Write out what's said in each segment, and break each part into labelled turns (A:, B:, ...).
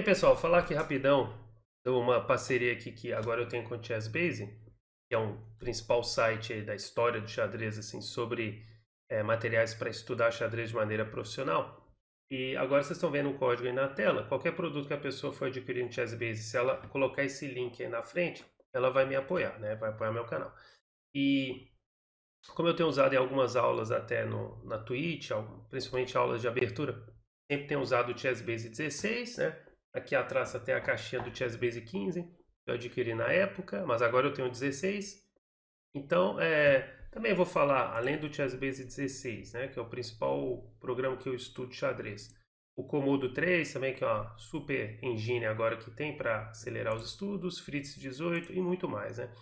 A: aí, pessoal, falar aqui rapidão de uma parceria aqui que agora eu tenho com o Chessbase, que é um principal site aí da história do xadrez, assim, sobre materiais para estudar xadrez de maneira profissional. E agora vocês estão vendo um código aí na tela. Qualquer produto que a pessoa for adquirir no Chessbase, se ela colocar esse link aí na frente, ela vai me apoiar, né? Vai apoiar meu canal. E como eu tenho usado em algumas aulas até na Twitch, principalmente aulas de abertura, sempre tenho usado o Chessbase 16, né? Aqui atrás tem a caixinha do Chessbase 15, que eu adquiri na época, mas agora eu tenho 16. Então, também vou falar, além do Chessbase 16, né, que é o principal programa que eu estudo xadrez, o Komodo 3 também, que é uma super engine agora que tem para acelerar os estudos, Fritz 18 e muito mais, né?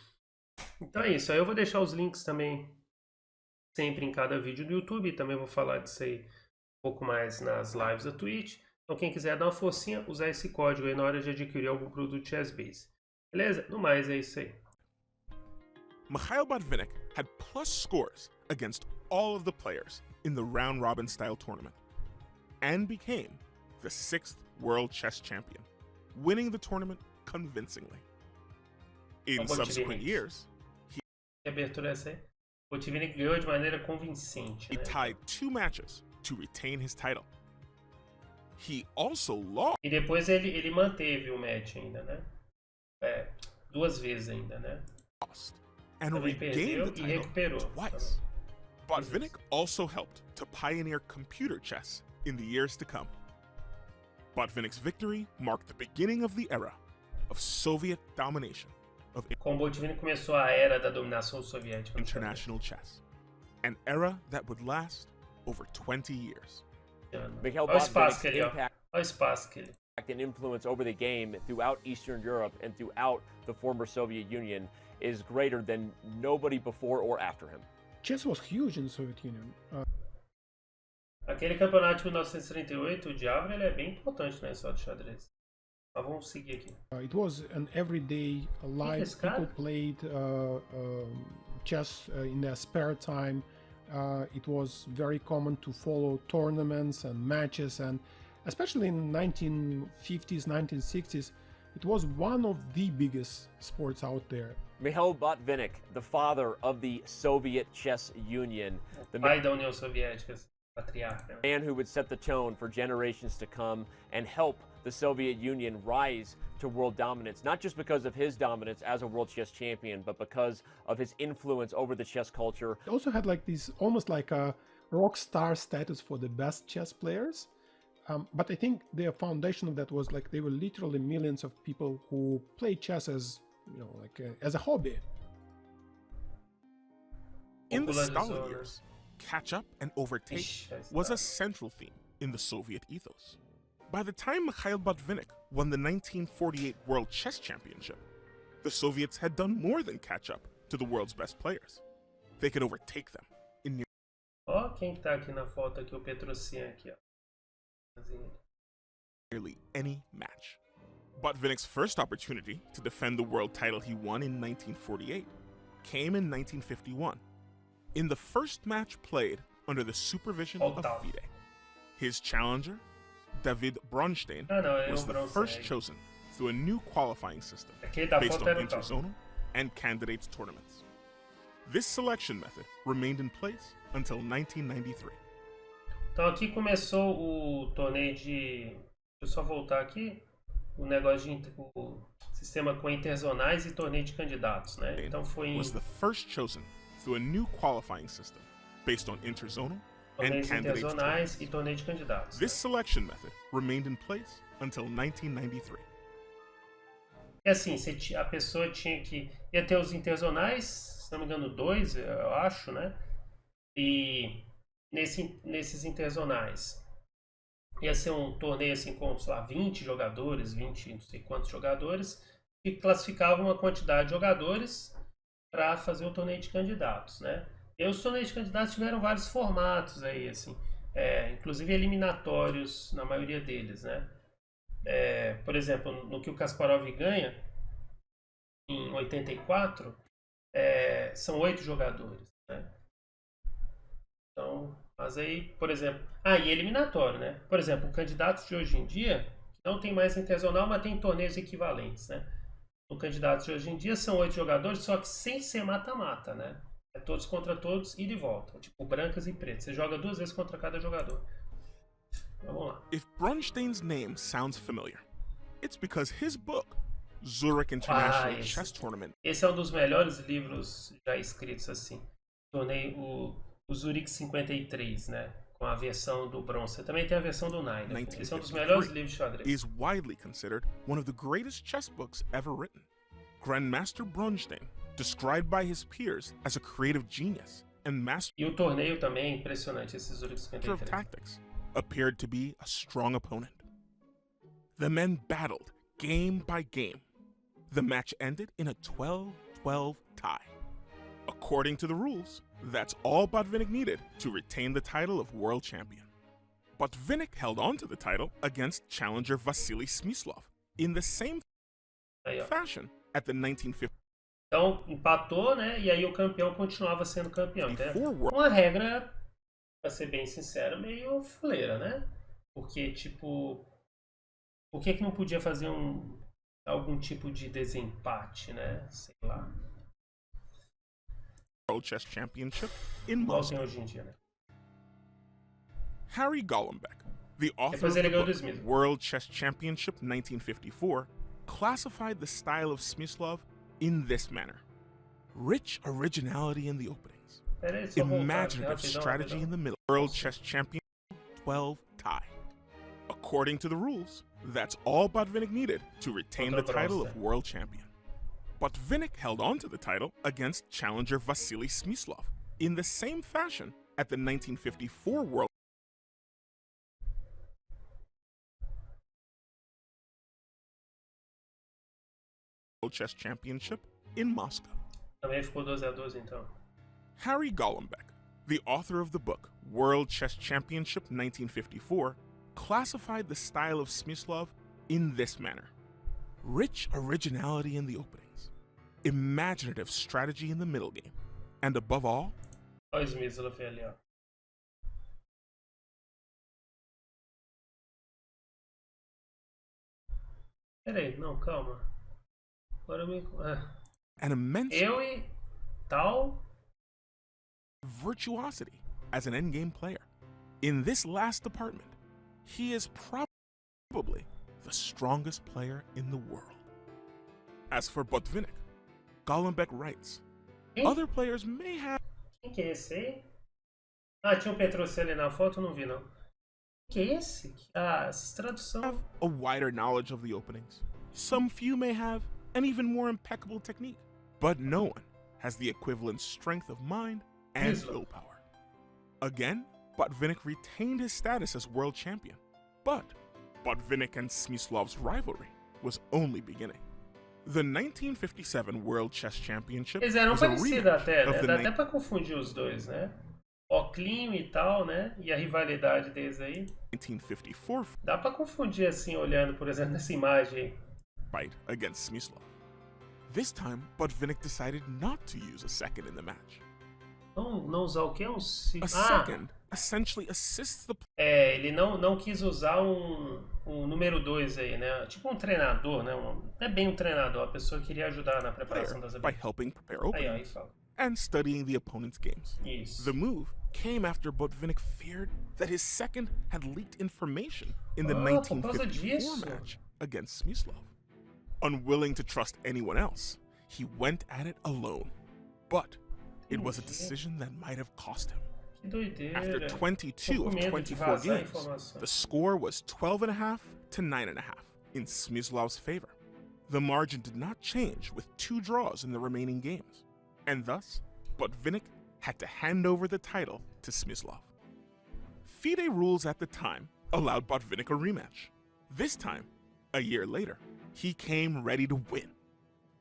A: Então é isso, aí eu vou deixar os links também sempre em cada vídeo do YouTube, e também vou falar disso aí um pouco mais nas lives da Twitch. Então quem quiser dar uma forcinha, usar esse código aí na hora de adquirir algum produto Chessbase. Beleza? No mais, é isso aí.
B: Mikhail Botvinnik had plus scores against all of the players in the round-robin style tournament, and became the 6th world chess champion, winning the tournament convincingly. In subsequent years,
A: Que abertura é essa aí? O Botvinnik ganhou de maneira convincente,
B: he
A: né?
B: tied 2 matches to retain his title. He also lost.
A: E depois ele manteve o match ainda, né? 2 vezes ainda, né?
B: And
A: Também
B: regained the
A: perdeu e
B: title
A: recuperou.
B: twice. Botvinnik also helped to pioneer computer chess in the years to come. Botvinnik's victory marked the beginning of the era of Soviet domination of
A: Com o Botvinnik começou a era da dominação soviética no xadrez.
B: international chess, an era that would last over 20 years.
A: Olha o espaço que ele, ó. Olha o espaço que ele.
C: And influence over the game throughout Eastern Europe and throughout the former Soviet Union is greater than nobody before or after him.
D: Chess was huge in the Soviet Union.
A: Aquele campeonato de 1938, o Diabo, ele é bem importante na história do xadrez. Mas vamos seguir aqui.
D: It was an everyday life. People played chess in their spare time. It was very common to follow tournaments and matches, and especially in 1950s, 1960s, it was one of the biggest sports out there.
C: Mikhail Botvinnik, the father of the Soviet Chess Union, the
A: Pai da União Soviética, patriarca.
C: man who would set the tone for generations to come and help the Soviet Union rise to world dominance, not just because of his dominance as a world chess champion, but because of his influence over the chess culture.
D: They also had like this, almost like a rock star status for the best chess players. But I think the foundation of that was like they were literally millions of people who play chess as, you know, like as a hobby.
B: In the Stalin years, catch up and overtake was a central theme in the Soviet ethos. By the time Mikhail Botvinnik won the 1948 World Chess Championship, the Soviets had done more than catch up to the world's best players. They could overtake them in
A: Ó, quem tá aqui na foto aqui, o Petrosian aqui, ó.
B: nearly any match. Botvinnik's first opportunity to defend the world title he won in 1948 came in 1951, in the first match played under the supervision of FIDE. His challenger, David Bronstein, was the first chosen through a new qualifying system based on interzonal and candidates tournaments. This selection method remained in place until 1993.
A: Então aqui começou o torneio de... Deixa eu só voltar aqui. O negócio de... O sistema com interzonais e torneio de candidatos, né? Então foi em...
B: Was the first chosen through a new qualifying system based on interzonal and candidates tournaments.
A: E torneio de candidatos.
B: This selection method remained in place until 1993.
A: E assim, a pessoa tinha que... Ia ter os interzonais, se não me engano 2, eu acho, né? E... Nesses interzonais ia ser um torneio assim com, sei lá, 20 jogadores, 20 não sei quantos jogadores, e classificavam uma quantidade de jogadores para fazer o torneio de candidatos, né? E os torneios de candidatos tiveram vários formatos aí, assim, inclusive eliminatórios na maioria deles, né? Por exemplo, no que o Kasparov ganha em 84, são 8 jogadores, né? Então, mas aí, por exemplo... e eliminatório, né? Por exemplo, candidatos de hoje em dia, Não tem mais internacional, mas tem torneios equivalentes, né? No candidato de hoje em dia são 8 jogadores, só que sem ser mata-mata, né? É todos contra todos e de volta. Tipo, brancas e pretas. Você joga 2 vezes contra cada jogador. Vamos lá.
B: If Brunstein's name sounds familiar, it's because his book, Zurich International Chess Tournament.
A: Esse é um dos melhores livros já escritos assim. Tornei o Zurich 53, né? Com a versão do bronze. Também tem a versão do Nine. Esse é um dos melhores livros de xadrez.
B: Is widely considered one of the greatest chess books ever written. Grandmaster Brunstein, described by his peers as a creative genius and master
A: E o torneio também é impressionante, esse Zurich
B: of
A: 53.
B: tactics, appeared to be a strong opponent. The men battled game by game. The match ended in a 12-12 tie. According to the rules, that's all Botvinnik needed to retain the title of world champion. Botvinnik held on to the title against challenger Vasily Smyslov in the same
A: Aí, ó.
B: fashion at the 1950
A: Então, empatou, né? E aí o campeão continuava sendo campeão. Então,
B: World.
A: uma regra, pra ser bem sincero, meio fuleira, né? Porque, tipo, por que não podia fazer algum tipo de desempate, né? Sei lá.
B: World Chess Championship in
A: Igual
B: Moscow.
A: tem hoje em dia, né?
B: Harry Golombek, the author
A: Depois
B: of
A: ele
B: the
A: ganhou do
B: book
A: Smith.
B: World Chess Championship 1954, classified the style of Smyslov in this manner. Rich originality in the openings.
A: Pera aí, só voltar aqui,
B: Imaginative
A: rapidão,
B: strategy in
A: rapidão.
B: the middle. World Chess Champion 12 tie. According to the rules, that's all Botvinnik needed to retain the
A: Contra
B: title
A: Bronstein.
B: of world champion. Botvinnik held on to the title against challenger Vasily Smyslov in the same fashion at the 1954 World Chess Championship in Moscow.
A: Também ficou 12-12, então.
B: Harry Golombek, the author of the book World Chess Championship 1954, classified the style of Smyslov in this manner. Rich originality in the openings, imaginative strategy in the middle game, and above all,
A: Olha o Smyslov ali, ó. Peraí, não, calma. Agora eu me...
B: an immense
A: Eu e tal...
B: virtuosity as an endgame player. In this last department, he is probably the strongest player in the world. As for Botvinnik, Golombek writes,
A: Quem?
B: other players may have
A: Quem que é esse aí? Ah, tinha um Petrocci ali na foto, eu não vi, não. Quem que é esse? Ah, essa tradução...
B: a wider knowledge of the openings. Some few may have an even more impeccable technique, but no one has the equivalent strength of mind and
A: Smyslov.
B: willpower. Again, Botvinnik retained his status as world champion, but Botvinnik and Smyslov's rivalry was only beginning. The 1957 World Chess Championship
A: Eles eram
B: was a
A: parecidos
B: rematch
A: até,
B: of
A: né?
B: the
A: Dá até pra confundir os dois, né? Oclinho e tal, né? E a rivalidade deles aí.
B: 1954
A: Dá pra confundir assim, olhando, por exemplo, nessa imagem aí.
B: fight against Smyslov. This time, Botvinnik decided not to use a second in the match.
A: Não usar o quê?
B: A second essentially assists the
A: É, ele não quis usar um número 2 aí, né? Tipo um treinador, né? Não é bem um treinador, a pessoa queria ajudar na preparação das
B: player by
A: habilidades.
B: helping prepare
A: Aí, ó, aí
B: openings
A: fala.
B: and studying the opponent's games.
A: Isso.
B: The move came after Botvinnik feared that his second had leaked information in the
A: Ah, por causa
B: 1954
A: disso.
B: match against Smyslov. Unwilling to trust anyone else, he went at it alone. But it was a decision that might have cost him.
A: Que doideira.
B: After 22
A: Tô com
B: of
A: medo de
B: 24
A: vazar a
B: games,
A: informação.
B: the score was 12.5 to 9.5 in Smyslov's favor. The margin did not change with 2 draws in the remaining games, and thus, Botvinnik had to hand over the title to Smyslov. FIDE rules at the time allowed Botvinnik a rematch. This time, a year later, he came ready to win.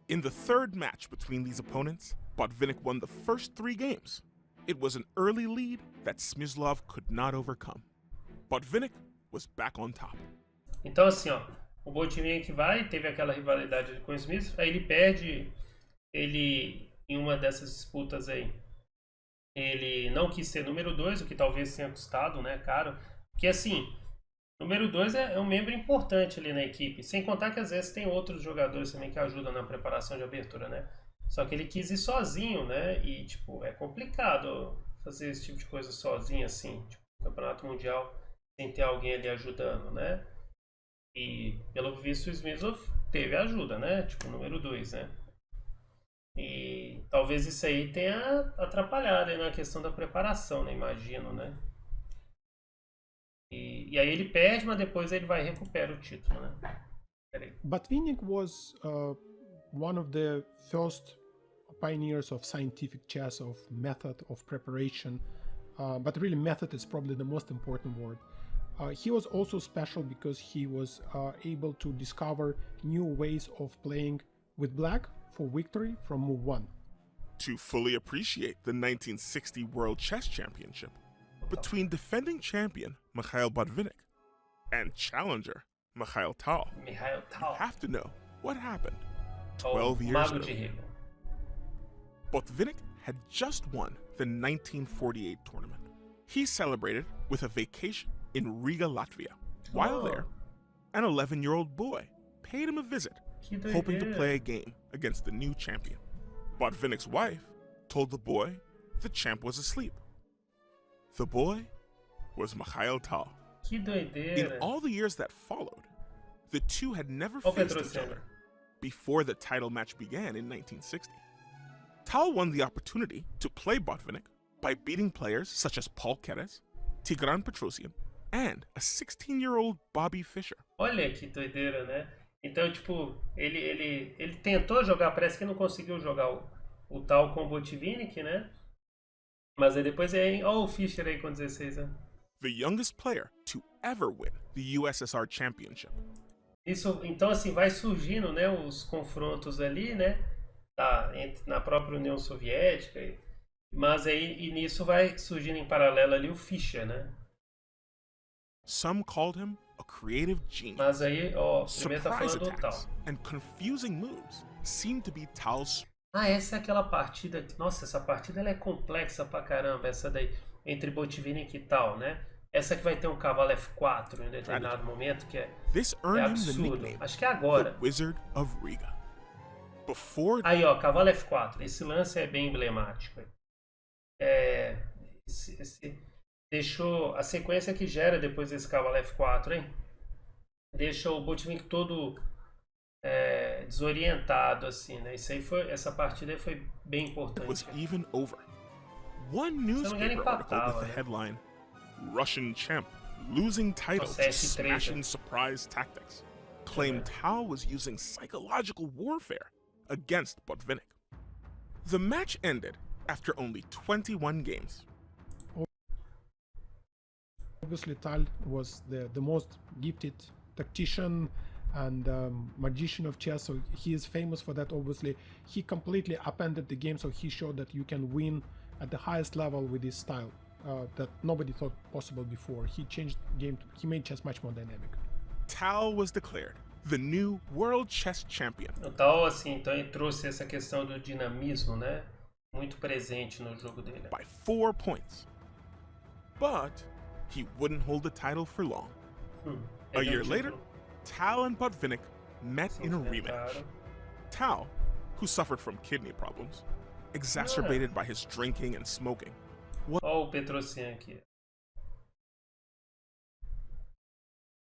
B: In the third match between these opponents, Botvinnik won the first 3 games. It was an early lead that Smyslov could not overcome. Botvinnik was back on top.
A: Então, assim, ó, o Botvinnik teve aquela rivalidade com o Smith, aí ele perde, ele, em uma dessas disputas aí, ele não quis ser número 2, o que talvez tenha custado, né, caro, porque assim, Número 2 é um membro importante ali na equipe. Sem contar que às vezes tem outros jogadores também que ajudam na preparação de abertura, né? Só que ele quis ir sozinho, né? E, tipo, é complicado fazer esse tipo de coisa sozinho, assim. Tipo, campeonato mundial, sem ter alguém ali ajudando, né? E, pelo visto, o Smysl teve ajuda, né? Tipo, número 2, né? E talvez isso aí tenha atrapalhado aí na questão da preparação, né? Imagino, né? E aí ele perde, mas depois ele vai e recupera o título, né?
D: Botvinnik was one of the first pioneers of scientific chess, of method, of preparation, but really method is probably the most important word. He was also special because he was able to discover new ways of playing with black for victory from move 1.
B: To fully appreciate the 1960 World Chess Championship between defending champion Mikhail Botvinnik and challenger Mikhail Tal, you have to know what happened 12 years ago. Botvinnik had just won the 1948 tournament. He celebrated with a vacation in Riga, Latvia. While there, an 11-year-old boy paid him a visit, hoping to play a game against the new champion. Botvinnik's wife told the boy the champ was asleep. The boy was Mikhail Tal.
A: Que doideira.
B: In all the years that followed, the two had never faced each other before the title match began in 1960. Tal won the opportunity to play Botvinnik by beating players such as Paul Keres, Tigran Petrosian, and a 16-year-old Bobby Fischer.
A: Olha que doideira, né? Então, tipo, ele tentou jogar, parece que não conseguiu jogar o Tal com o Botvinnik, né? Mas aí depois olha o Fischer aí com 16 anos.
B: The youngest player to ever win the USSR Championship.
A: Isso, então, assim, vai surgindo, né, os confrontos ali, né? Na própria União Soviética. Mas aí, nisso vai surgindo em paralelo ali o Fischer, né?
B: Some called him a creative genius.
A: Mas aí, ó, primeiro tá
B: Surprise
A: falando do Tal.
B: attacks and confusing moves seemed to be Tal's.
A: Essa é aquela partida. Nossa, essa partida ela é complexa pra caramba, essa daí, entre Botvinnik e Tal, né? Essa que vai ter um cavalo F4 em determinado momento, que é absurdo. Acho que é agora.
B: The Wizard of Riga. Before...
A: Aí, ó, cavalo F4. Esse lance é bem emblemático. Deixou a sequência que gera depois desse cavalo F4, hein? Deixa o Botvinnik todo desorientado, assim, né? Essa partida aí foi bem importante.
B: Was even over. One newspaper article with the headline Russian champ losing title to smashing surprise tactics claimed Tal was using psychological warfare against Botvinnik. The match ended after only 21 games.
D: Obviously, Tal was the most gifted tactician and magician of chess, so he is famous for that. Obviously, he completely upended the game, so he showed that you can win at the highest level with his style that nobody thought possible before. He changed the game, he made chess much more dynamic.
B: Tal was declared the new world chess champion.
A: O Tal, assim, então ele trouxe essa questão do dinamismo, né? Muito presente no jogo dele.
B: By 4 points. But he wouldn't hold the title for long. A year later, Tal and Botvinnik met in a rematch. Tal, who suffered from kidney problems, exacerbated by his drinking and smoking.
A: Olha o Petrosian aqui.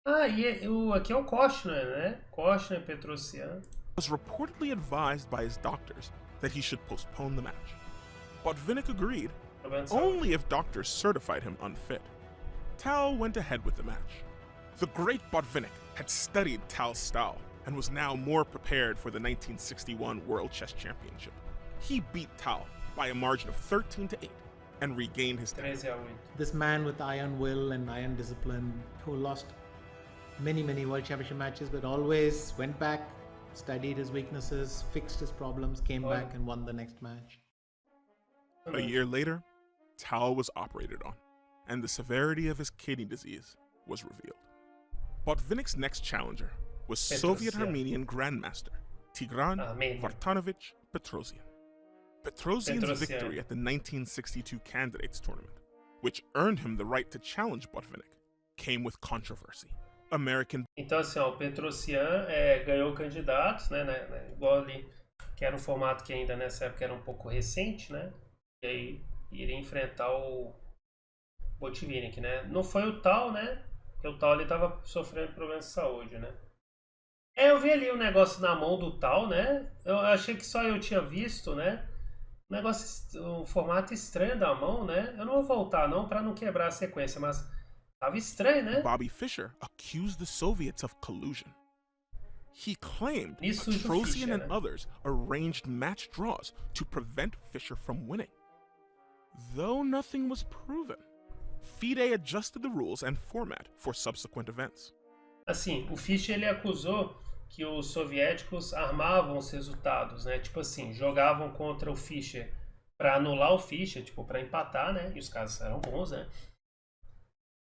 A: Aqui é o Koshner, né? Koshner, Petrosian.
B: Was reportedly advised by his doctors that he should postpone the match. Botvinnik agreed, only if doctors certified him unfit. Tal went ahead with the match. The great Botvinnik had studied Tal's style and was now more prepared for the 1961 World Chess Championship. He beat Tal by a margin of 13-8 and regained his title.
E: This man with iron will and iron discipline who lost many World Championship matches but always went back, studied his weaknesses, fixed his problems, came back and won the next match.
B: A year later, Tal was operated on, and the severity of his kidney disease was revealed. Botvinnik's next challenger was Soviet-Armenian Grandmaster Tigran Vartanovich Petrosian. Petrosian's victory at the 1962 Candidates Tournament, which earned him the right to challenge Botvinnik, came with controversy. American.
A: Então, assim, ó, o Petrosian ganhou candidatos, né, igual ali, que era um formato que ainda nessa época era um pouco recente, né? E aí iria enfrentar o Botvinnik, né? Não foi o Tal, né? Porque o Tal ele tava sofrendo problemas de saúde, né? Eu vi ali o negócio na mão do Tal, né? Eu achei que só eu tinha visto, né? Um formato estranho da mão, né? Eu não vou voltar não para não quebrar a sequência, mas tava estranho, né?
B: Bobby Fischer accused the Soviets of collusion. He claimed
A: Isso
B: Petrosian
A: Fischer,
B: and
A: né?
B: others arranged match draws to prevent Fischer from winning. Though nothing was proven, FIDE adjusted the rules and format for subsequent events.
A: Assim, o Fischer ele acusou que os soviéticos armavam os resultados, né? Tipo assim, jogavam contra o Fischer para anular o Fischer, tipo, para empatar, né? E os caras eram bons, né?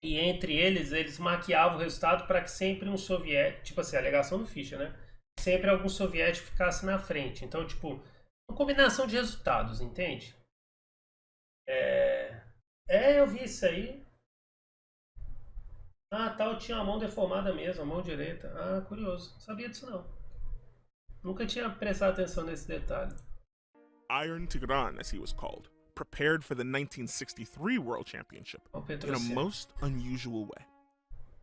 A: E entre eles maquiavam o resultado para que sempre um soviético, tipo assim, a alegação do Fischer, né? Sempre algum soviético ficasse na frente. Então, tipo, uma combinação de resultados, entende? Eu vi isso aí. Ah, tal, tinha a mão deformada mesmo, a mão direita. Ah, curioso. Não sabia disso não. Nunca tinha prestado atenção nesse detalhe.
B: Iron Tigran, as he was called, prepared for the 1963 World Championship in a most unusual way.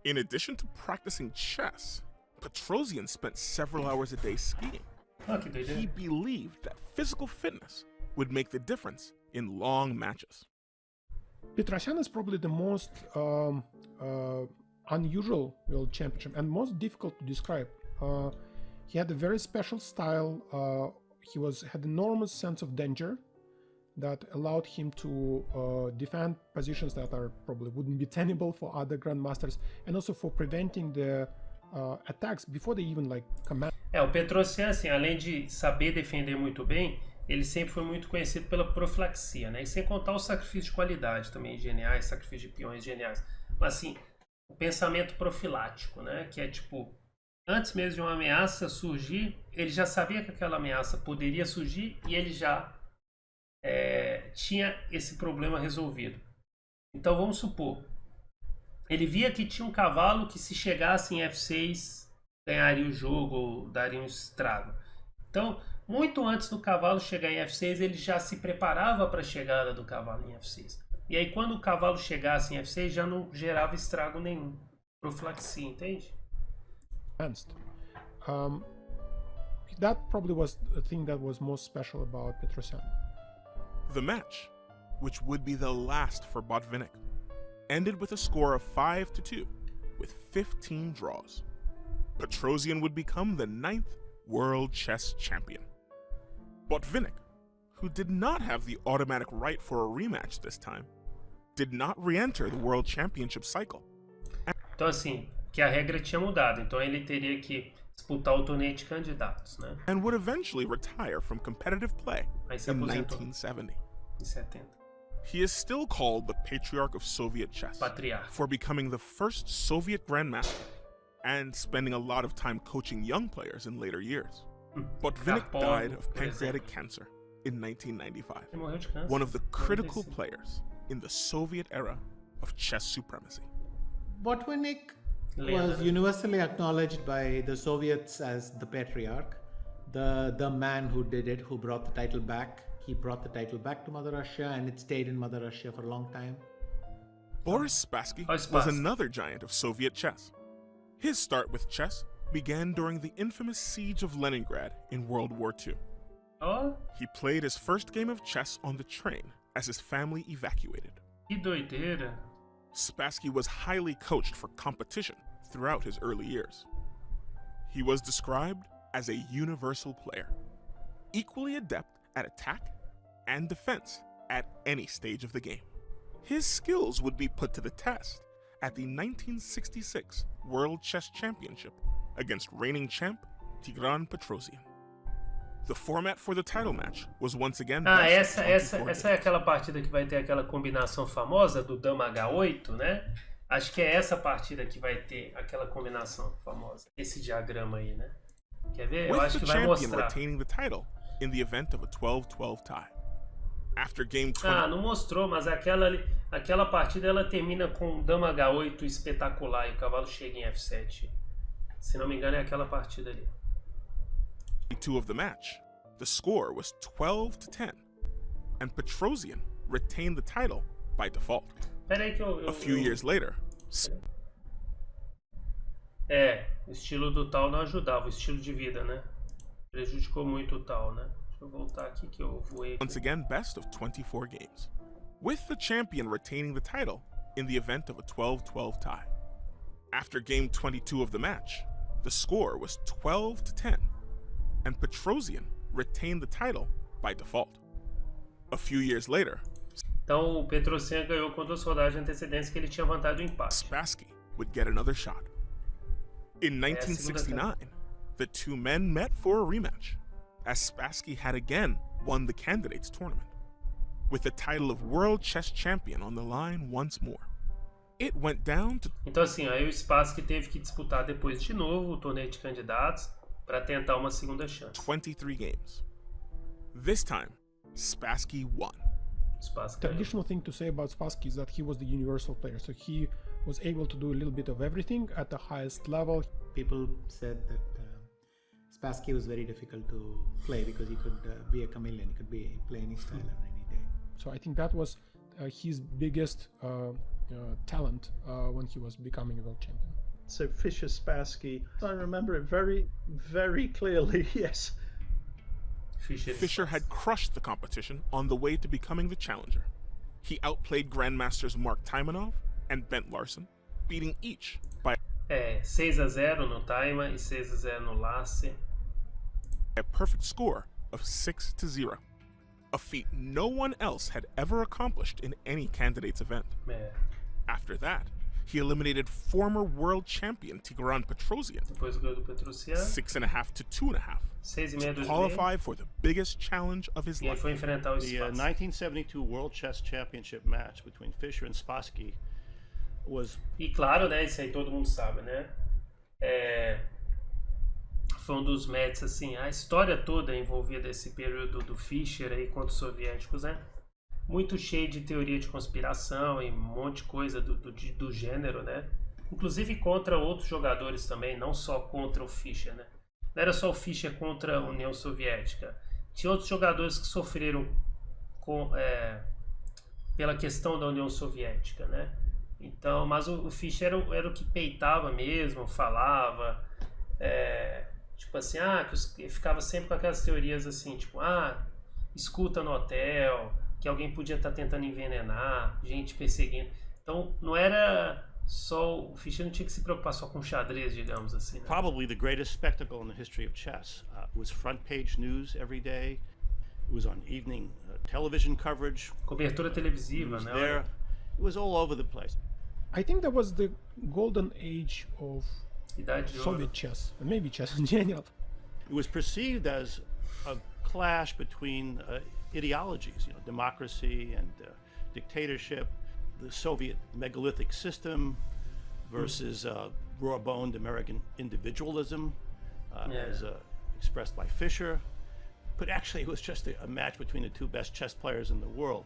B: In addition to practicing chess, Petrosian spent several hours a day skiing.
A: Ah, que doideira.
B: He believed that physical fitness would make the difference in long matches.
D: Petrosian is probably the most unusual world championship and most difficult to describe. He had a very special style. He had enormous sense of danger that allowed him to defend positions that probably wouldn't be tenable for other grandmasters, and also for preventing the attacks before they even command.
A: O Petrosian, assim, além de saber defender muito bem, ele sempre foi muito conhecido pela profilaxia, né? E sem contar os sacrifícios de qualidade também geniais, sacrifícios de peões geniais. Mas assim, o pensamento profilático, né? Que é tipo, antes mesmo de uma ameaça surgir, ele já sabia que aquela ameaça poderia surgir e ele já tinha esse problema resolvido. Então vamos supor, ele via que tinha um cavalo que se chegasse em F6 ganharia o jogo ou daria um estrago. Então, muito antes do cavalo chegar em F6, ele já se preparava para a chegada do cavalo em F6. E aí, quando o cavalo chegasse em F6, já não gerava estrago nenhum. Profilaxia, entende?
D: That probably was the thing that was most special about Petrosian.
B: The match, which would be the last for Botvinnik, ended with a score of 5-2, with 15 draws. Petrosian would become the 9th World Chess Champion. Botvinnik, who did not have the automatic right for a rematch this time, did not re-enter the World Championship cycle.
A: Então assim, que a regra tinha mudado, então ele teria que disputar o torneio de candidatos, né?
B: And would eventually retire from competitive play
A: Aí se
B: in
A: aposentou
B: 1970.
A: em 70.
B: He is still called the Patriarch of Soviet Chess
A: Patriarca.
B: for becoming the first Soviet Grandmaster and spending a lot of time coaching young players in later years. Botvinnik
A: Karpov,
B: died of
A: por
B: pancreatic
A: exemplo.
B: cancer in 1995,
A: Ele morreu de câncer.
B: one of the critical
A: 95.
B: players in the Soviet era of chess supremacy.
E: Botvinnik was
A: Lenda.
E: universally acknowledged by the Soviets as the patriarch, the man who did it, who brought the title back. He brought the title back to Mother Russia, and it stayed in Mother Russia for a long time.
B: Boris Spassky
A: Boris
B: was
A: Spassky.
B: another giant of Soviet chess. His start with chess began during the infamous siege of Leningrad in World War II.
A: Ó,
B: He played his first game of chess on the train as his family evacuated.
A: que doideira.
B: Spassky was highly coached for competition throughout his early years. He was described as a universal player, equally adept at attack and defense at any stage of the game. His skills would be put to the test at the 1966 World Chess Championship against reigning champ Tigran Petrosian. The format for the title match was once again
A: Ah,
B: best of 24
A: essa é
B: games.
A: aquela partida que vai ter aquela combinação famosa do Dama H8, né? Acho que é essa partida que vai ter aquela combinação famosa. Esse diagrama aí, né? Quer ver? Eu
B: With
A: acho
B: the
A: que vai
B: champion
A: mostrar.
B: retaining the title in the event of a 12-12 tie. After game 20,
A: Ah, não mostrou, mas aquela ali. Aquela partida ela termina com dama H8 espetacular e o cavalo chega em F7. Se não me engano é aquela partida ali.
B: Two of the match, the score was 12-10, and Petrosian retained the title by default.
A: Pera aí que eu
B: A few years later,
A: o estilo do tal não ajudava, o estilo de vida, né? Prejudicou muito o tal, né? Deixa eu voltar aqui que eu voei.
B: once again best of 24 games, with the champion retaining the title in the event of a 12-12 tie. After game 22 of the match, the score was 12-10, and Petrosian retained the title by default. A few years later,
A: Então o Petrosian ganhou com 2 rodadas de antecedência que ele tinha vantagem do empate.
B: Spassky would get another shot. In 1969, the two men met for a rematch, as Spassky had again won the candidates tournament, with the title of World Chess Champion on the line once more. It went down to
A: Então assim, aí o Spassky teve que disputar depois de novo o torneio de candidatos para tentar uma segunda chance.
B: 23 games. This time, Spassky won.
A: Spassky
D: The
A: ganhou.
D: additional thing to say about Spassky is that he was the universal player, so he was able to do a little bit of everything at the highest level.
E: People said that Spassky was very difficult to play because he could be a chameleon. He could play any style on any day.
D: So I think that was his biggest talent when he was becoming a world champion.
F: So Fischer Spassky, I remember it very, very clearly. Yes.
B: Fischer had crushed the competition on the way to becoming the challenger. He outplayed grandmasters Mark Taimanov and Bent Larsen, beating each by
A: 6-0 no Taima e 6-0 no Lasse.
B: a perfect score of 6-0, a feat no one else had ever accomplished in any candidates event.
A: É,
B: After that, he eliminated former world champion Tigran Petrosian
A: depois ganhou do Petrosian,
B: 6.5 to 2.5
A: 6,5,
B: to
A: 2,5.
B: qualify for the biggest challenge of his
A: E aí
B: life.
A: foi enfrentar o
F: The
A: Spassky.
F: 1972 World Chess Championship match between Fischer and Spassky was
A: E claro, né, isso aí todo mundo sabe, né? Foi um dos matches, assim, a história toda envolvida esse período do Fischer aí contra os soviéticos, né? Muito cheio de teoria de conspiração e um monte de coisa do gênero, né? Inclusive contra outros jogadores também, não só contra o Fischer, né? Não era só o Fischer contra a União Soviética. Tinha outros jogadores que sofreram pela questão da União Soviética, né? Então, mas o Fischer era o que peitava mesmo, falava, tipo assim, que ficava sempre com aquelas teorias assim, tipo, escuta no hotel, que alguém podia estar tentando envenenar, gente perseguindo. Então, não era só, o Fischer não tinha que se preocupar só com xadrez, digamos assim, né?
F: probably the greatest spectacle in the history of chess. It was front page news every day. It was on evening television coverage.
A: Cobertura
F: It
A: televisiva,
F: was
A: né?
F: there. It was all over the place.
D: I think that was the golden age of
A: Idade de ouro.
D: Soviet chess, and maybe chess in general.
F: It was perceived as a clash between ideologies, democracy and dictatorship, the Soviet megalithic system versus raw-boned American individualism, as expressed by Fischer. But actually, it was just a match between the two best chess players in the world.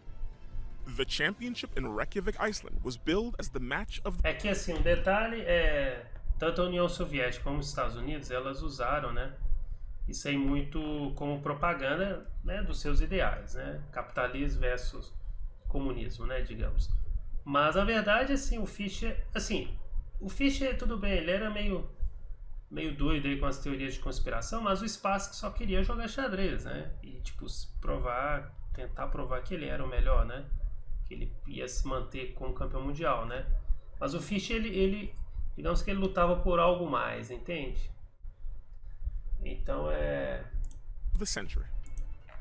B: The championship in Reykjavik, Iceland was billed as the match of the
A: É que assim, um detalhe tanto a União Soviética como os Estados Unidos, elas usaram, né, isso aí muito como propaganda, né, dos seus ideais, né, capitalismo versus comunismo, né, digamos. Mas a verdade, assim, o Fischer, tudo bem, ele era meio doido aí com as teorias de conspiração, mas o Spassky só queria jogar xadrez, né, e tipo, tentar provar que ele era o melhor, né, que ele ia se manter como campeão mundial, né. Mas o Fischer, ele digamos que ele lutava por algo mais, entende? Então
B: the century.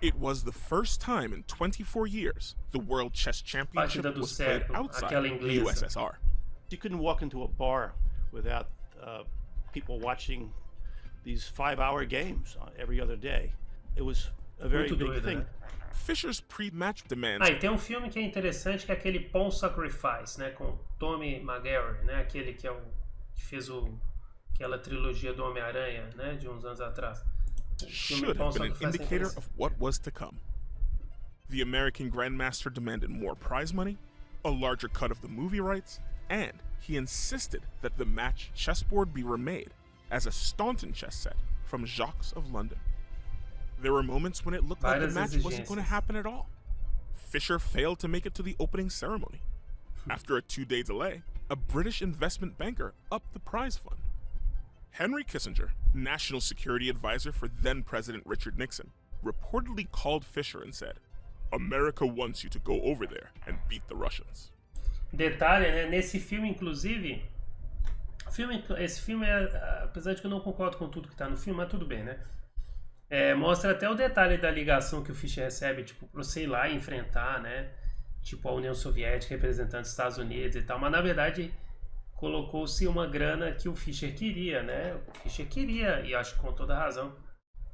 B: It was the first time in 24 years the World Chess Championship
A: Partida do
B: was played
A: século,
B: outside
A: aquela
B: the
A: inglesa.
B: USSR.
F: You couldn't walk into a bar without people watching these 5-hour games every other day. It was a very
A: Muito
F: big
A: doido,
F: thing.
A: né?
B: Fischer's pre-match demands
A: E tem um filme que é interessante, que é aquele Pawn Sacrifice, né, com Tommy McGarry, né, aquele que fez aquela trilogia do Homem-Aranha, né, de uns anos atrás. O filme
B: should
A: Pawn
B: have been an
A: Sacrifice é
B: indicator
A: interessante.
B: of what was to come. The American Grandmaster demanded more prize money, a larger cut of the movie rights, and he insisted that the match chessboard be remade as a Staunton chess set from Jacques of London. There were moments when it looked like the match wasn't going to happen at all. Fischer failed to make it to the opening ceremony. After a 2-day delay, a British investment banker upped the prize fund. Henry Kissinger, national security advisor for then-President Richard Nixon, reportedly called Fischer and said, "America wants you to go over there and beat the Russians."
A: Detalhe, né? Nesse filme, inclusive, esse filme apesar de que eu não concordo com tudo que tá no filme, mas tudo bem, né? Mostra até o detalhe da ligação que o Fischer recebe, tipo, pra você ir lá e enfrentar, né? Tipo, a União Soviética representando os Estados Unidos e tal, mas na verdade colocou-se uma grana que o Fischer queria, né? O Fischer queria, e acho que com toda razão,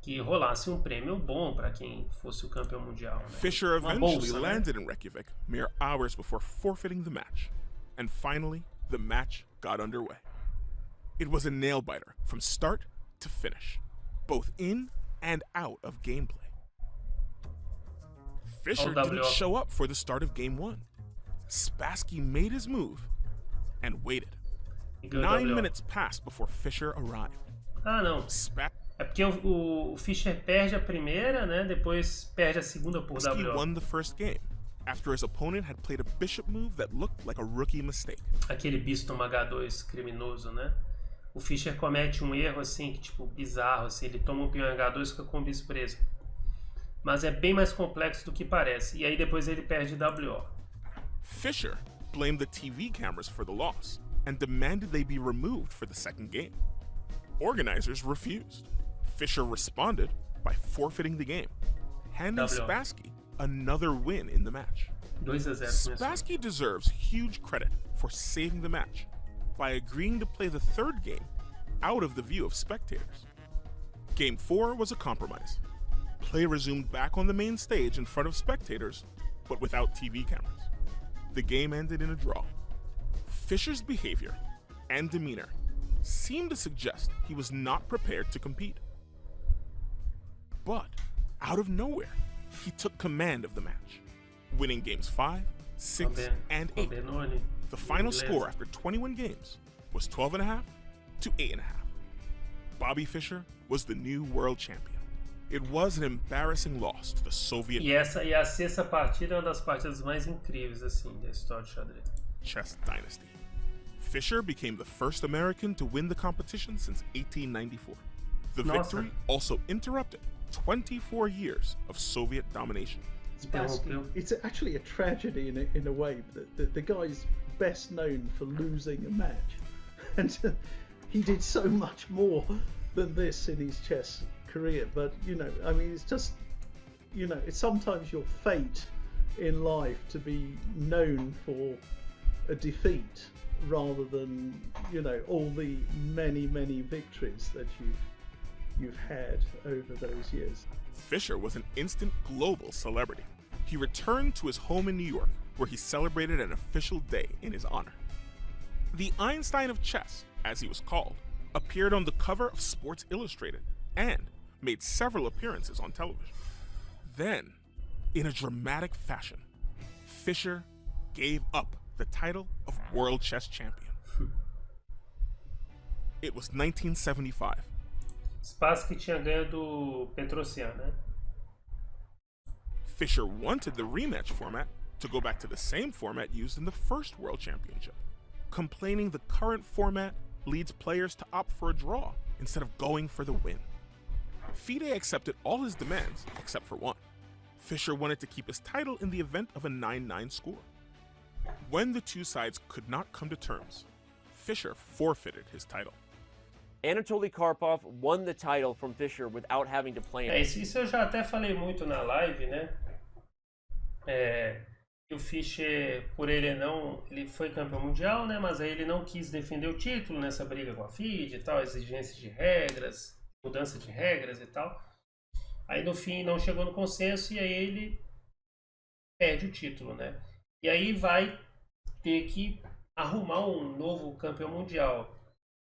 A: que rolasse prêmio bom para quem fosse o campeão mundial. Né?
B: Fischer eventually landed in Reykjavik mere hours before forfeiting the match, and finally the match got underway. It was a nail-biter from start to finish, both in and out of gameplay. Fischer didn't show up for the start of game 1. Spassky made his move and waited. 9 minutes passed before Fischer arrived.
A: Ah, não. É porque o Fischer perde a primeira, né? Depois perde a segunda por
B: Spassky
A: WO.
B: won the first game after his opponent had played a bishop move that looked like a rookie mistake.
A: Aquele bispo H2 criminoso, né? O Fischer comete erro assim, que tipo bizarro, assim, ele toma peão H2 e fica com o bispo preso. Mas é bem mais complexo do que parece. E aí depois ele perde WO.
B: Fischer blamed the TV cameras for the loss and demanded they be removed for the second game. Organizers refused. Fischer responded by forfeiting the game, handing Spassky another win in the match.
A: 2-0.
B: Spassky deserves huge credit for saving the match by agreeing to play the third game out of the view of spectators. Game 4 was a compromise. Play resumed back on the main stage in front of spectators, but without TV cameras. The game ended in a draw. Fischer's behavior and demeanor seemed to suggest he was not prepared to compete. But, out of nowhere, he took command of the match, winning games 5, 6, and 8. The final score after 21 games was 12.5 to 8.5. Bobby Fischer was the new world champion. It was an embarrassing loss to the Soviet
A: E a sexta partida é uma das partidas mais incríveis assim da história do xadrez.
B: chess dynasty. Fischer became the first American to win the competition since 1894. The victory also interrupted 24 years of Soviet domination.
G: It's actually a tragedy in a way that the guy's best known for losing a match, and he did so much more than this in his chess career. But I mean, it's just, it's sometimes your fate in life to be known for a defeat rather than all the many victories that you've had over those years.
B: Fischer was an instant global celebrity. He returned to his home in New York, where he celebrated an official day in his honor. The Einstein of chess, as he was called, appeared on the cover of Sports Illustrated and made several appearances on television. Then, in a dramatic fashion, Fischer gave up the title of World Chess Champion. It was 1975.
A: Spassky tinha ganho do Petrosian, né?
B: Fischer wanted the rematch format to go back to the same format used in the first World Championship, complaining the current format leads players to opt for a draw instead of going for the win. FIDE accepted all his demands except for one. Fischer wanted to keep his title in the event of a 9-9 score. When the two sides could not come to terms, Fischer forfeited his title.
C: Anatoly Karpov won the title from Fischer without having to play him.
A: Isso eu já até falei muito na live, né? O Fischer, por ele foi campeão mundial, né? Mas aí ele não quis defender o título nessa briga com a FIDE e tal, exigências de regras, mudança de regras e tal. Aí no fim não chegou no consenso e aí ele perde o título, né? E aí vai ter que arrumar um novo campeão mundial.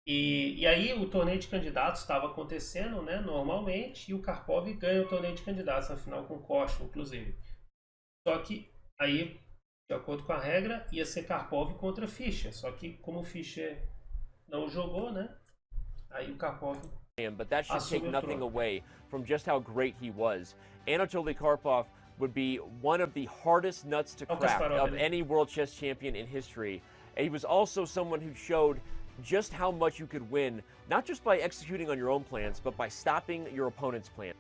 A: E aí o torneio de candidatos estava acontecendo, né, normalmente, e o Karpov ganha o torneio de candidatos na final com o Koch, inclusive. Só que aí De acordo com a regra, ia ser Karpov contra Fischer. Só que como o Fischer não jogou, né? Aí o Karpov
C: But that should take
A: assume o
C: nothing
A: trono.
C: away from just how great he was. Anatoly Karpov would be one of the hardest nuts to
A: Olha o
C: crack
A: Kasparov
C: of
A: ali.
C: any world chess champion in history. He was also someone who showed just how much you could win, not just by executing on your own plans, but by stopping your opponent's plan.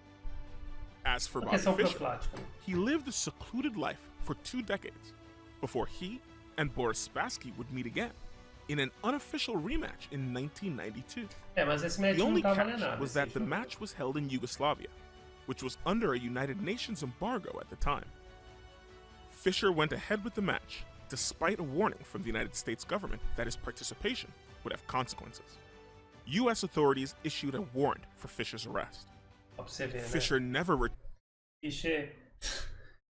B: As for
A: Uma
B: Bobby
A: questão
B: Fischer,
A: profilática.
B: he lived a secluded life for 2 decades before he and Boris Spassky would meet again in an unofficial rematch in 1992.
A: Mas esse match
B: The
A: não
B: only
A: tá
B: catch
A: valendo nada.
B: was that the match was held in Yugoslavia, which was under a United Nations embargo at the time. Fischer went ahead with the match, despite a warning from the United States government that his participation would have consequences. US authorities issued a warrant for Fischer's arrest.
A: Ó, pra você ver, né?
B: Fischer never
A: Fischer,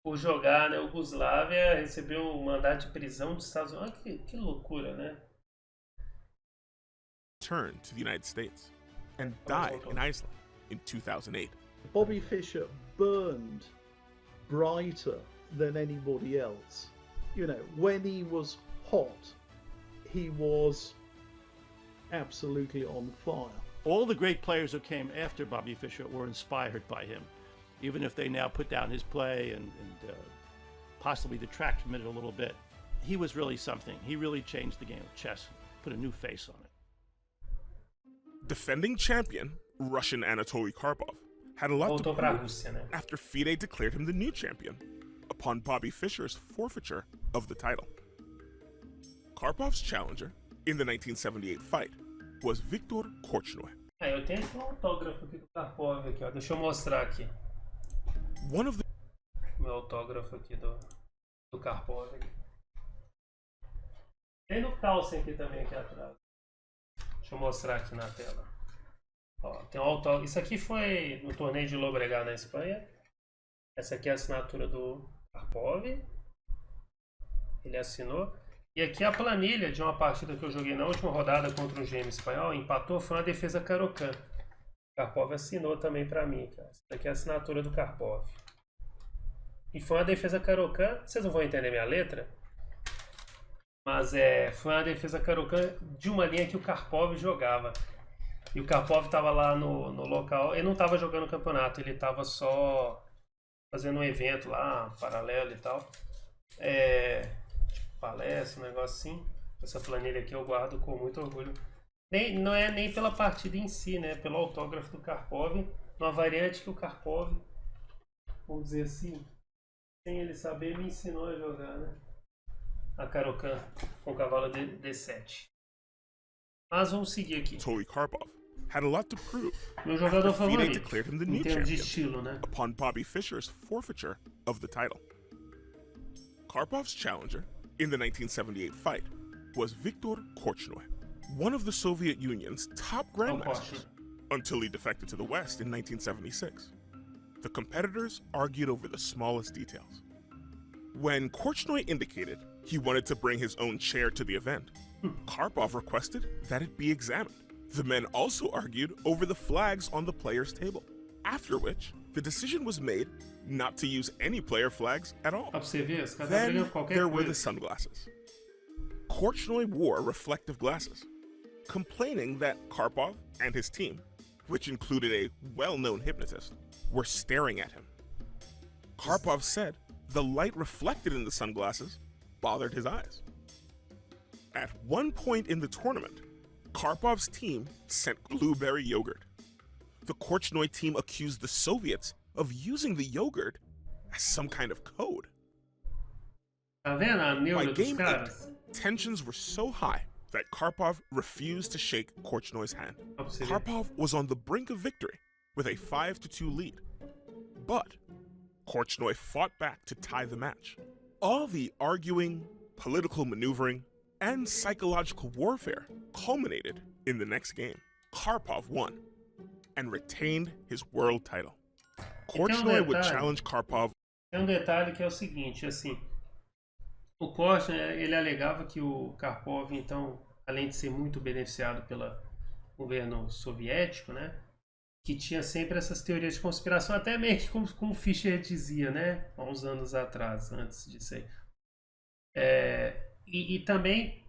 A: por jogar na Iugoslávia, recebeu um mandato de prisão dos Estados Unidos. Olha que loucura, né?
B: returned to the United States and died in Iceland in 2008.
G: Bobby Fischer burned brighter than anybody else. You know, when he was hot, he was absolutely on fire.
F: All the great players who came after Bobby Fischer were inspired by him, even if they now put down his play and possibly detract from it a little bit. He was really something. He really changed the game of chess, put a new face on it.
B: Defending champion Russian Anatoly Karpov had a lot to
A: Voltou pra
B: prove
A: Rússia, né?
B: after FIDE declared him the new champion upon Bobby Fischer's forfeiture of the title. Karpov's challenger in the 1978 fight was Viktor Korchnoi.
A: Eu tenho aqui um autógrafo aqui do Karpov aqui, ó. Deixa eu mostrar aqui.
B: One of the
A: O meu autógrafo aqui do Karpov. Aqui. Tem no Carlsen aqui também, aqui atrás. Deixa eu mostrar aqui na tela. Ó, tem um autógrafo. Isso aqui foi no torneio de Llobregat na Espanha. Essa aqui é a assinatura do Karpov. Ele assinou. E aqui a planilha de uma partida que eu joguei na última rodada contra um gêmeo espanhol. Empatou, foi uma defesa Caro-Kann. Karpov assinou também pra mim, cara. Essa daqui é a assinatura do Karpov. E foi uma defesa Caro-Kann. Vocês não vão entender minha letra. Mas foi uma defesa Caro-Kann de uma linha que o Karpov jogava. E o Karpov estava lá no local. Ele não estava jogando o campeonato, ele estava só fazendo um evento lá, paralelo e tal. Palestra, um negócio assim. Essa planilha aqui eu guardo com muito orgulho. Não é nem pela partida em si, né? Pelo autógrafo do Karpov. Numa variante que o Karpov, vamos dizer assim, sem ele saber, me ensinou a jogar, né? A Caro-Kann com o cavalo D7. Mas vamos seguir aqui.
B: Anatoly Karpov had a lot to prove
A: Meu jogador
B: after FIDE
A: favorito,
B: declared him the
A: em
B: new
A: termos de
B: champion
A: estilo, né?
B: upon Bobby Fischer's forfeiture of the title. Karpov's challenger in the 1978 fight was Viktor Korchnoi, one of the Soviet Union's top grandmasters, until he defected to the West in 1976. The competitors argued over the smallest details. When Korchnoi indicated he wanted to bring his own chair to the event, Karpov requested that it be examined. The men also argued over the flags on the players' table, after which the decision was made not to use any player flags at all.
A: Ó, pra você ver, os caras
B: Then
A: brigam qualquer
B: there were the
A: coisa.
B: sunglasses. Korchnoi wore reflective glasses, complaining that Karpov and his team, which included a well-known hypnotist, were staring at him. Karpov said the light reflected in the sunglasses bothered his eyes. At one point in the tournament, Karpov's team sent blueberry yogurt. The Korchnoi team accused the Soviets of using the yogurt as some kind of code.
A: Tá vendo a
B: By
A: neura dos
B: game 8,
A: caras?
B: tensions were so high that Karpov refused to shake Korchnoi's hand.
A: Ó, pra você ver.
B: Karpov was on the brink of victory with a 5-2 lead. But Korchnoi fought back to tie the match. All the arguing, political maneuvering, and psychological warfare culminated in the next game. Karpov won and retained his world title. Korchnoi would challenge Karpov.
A: Tem um detalhe que é o seguinte, assim, o Korchnoi, ele alegava que o Karpov, então, além de ser muito beneficiado pelo governo soviético, né, que tinha sempre essas teorias de conspiração, até meio que como Fischer dizia, né, há uns anos atrás, antes disso aí. E também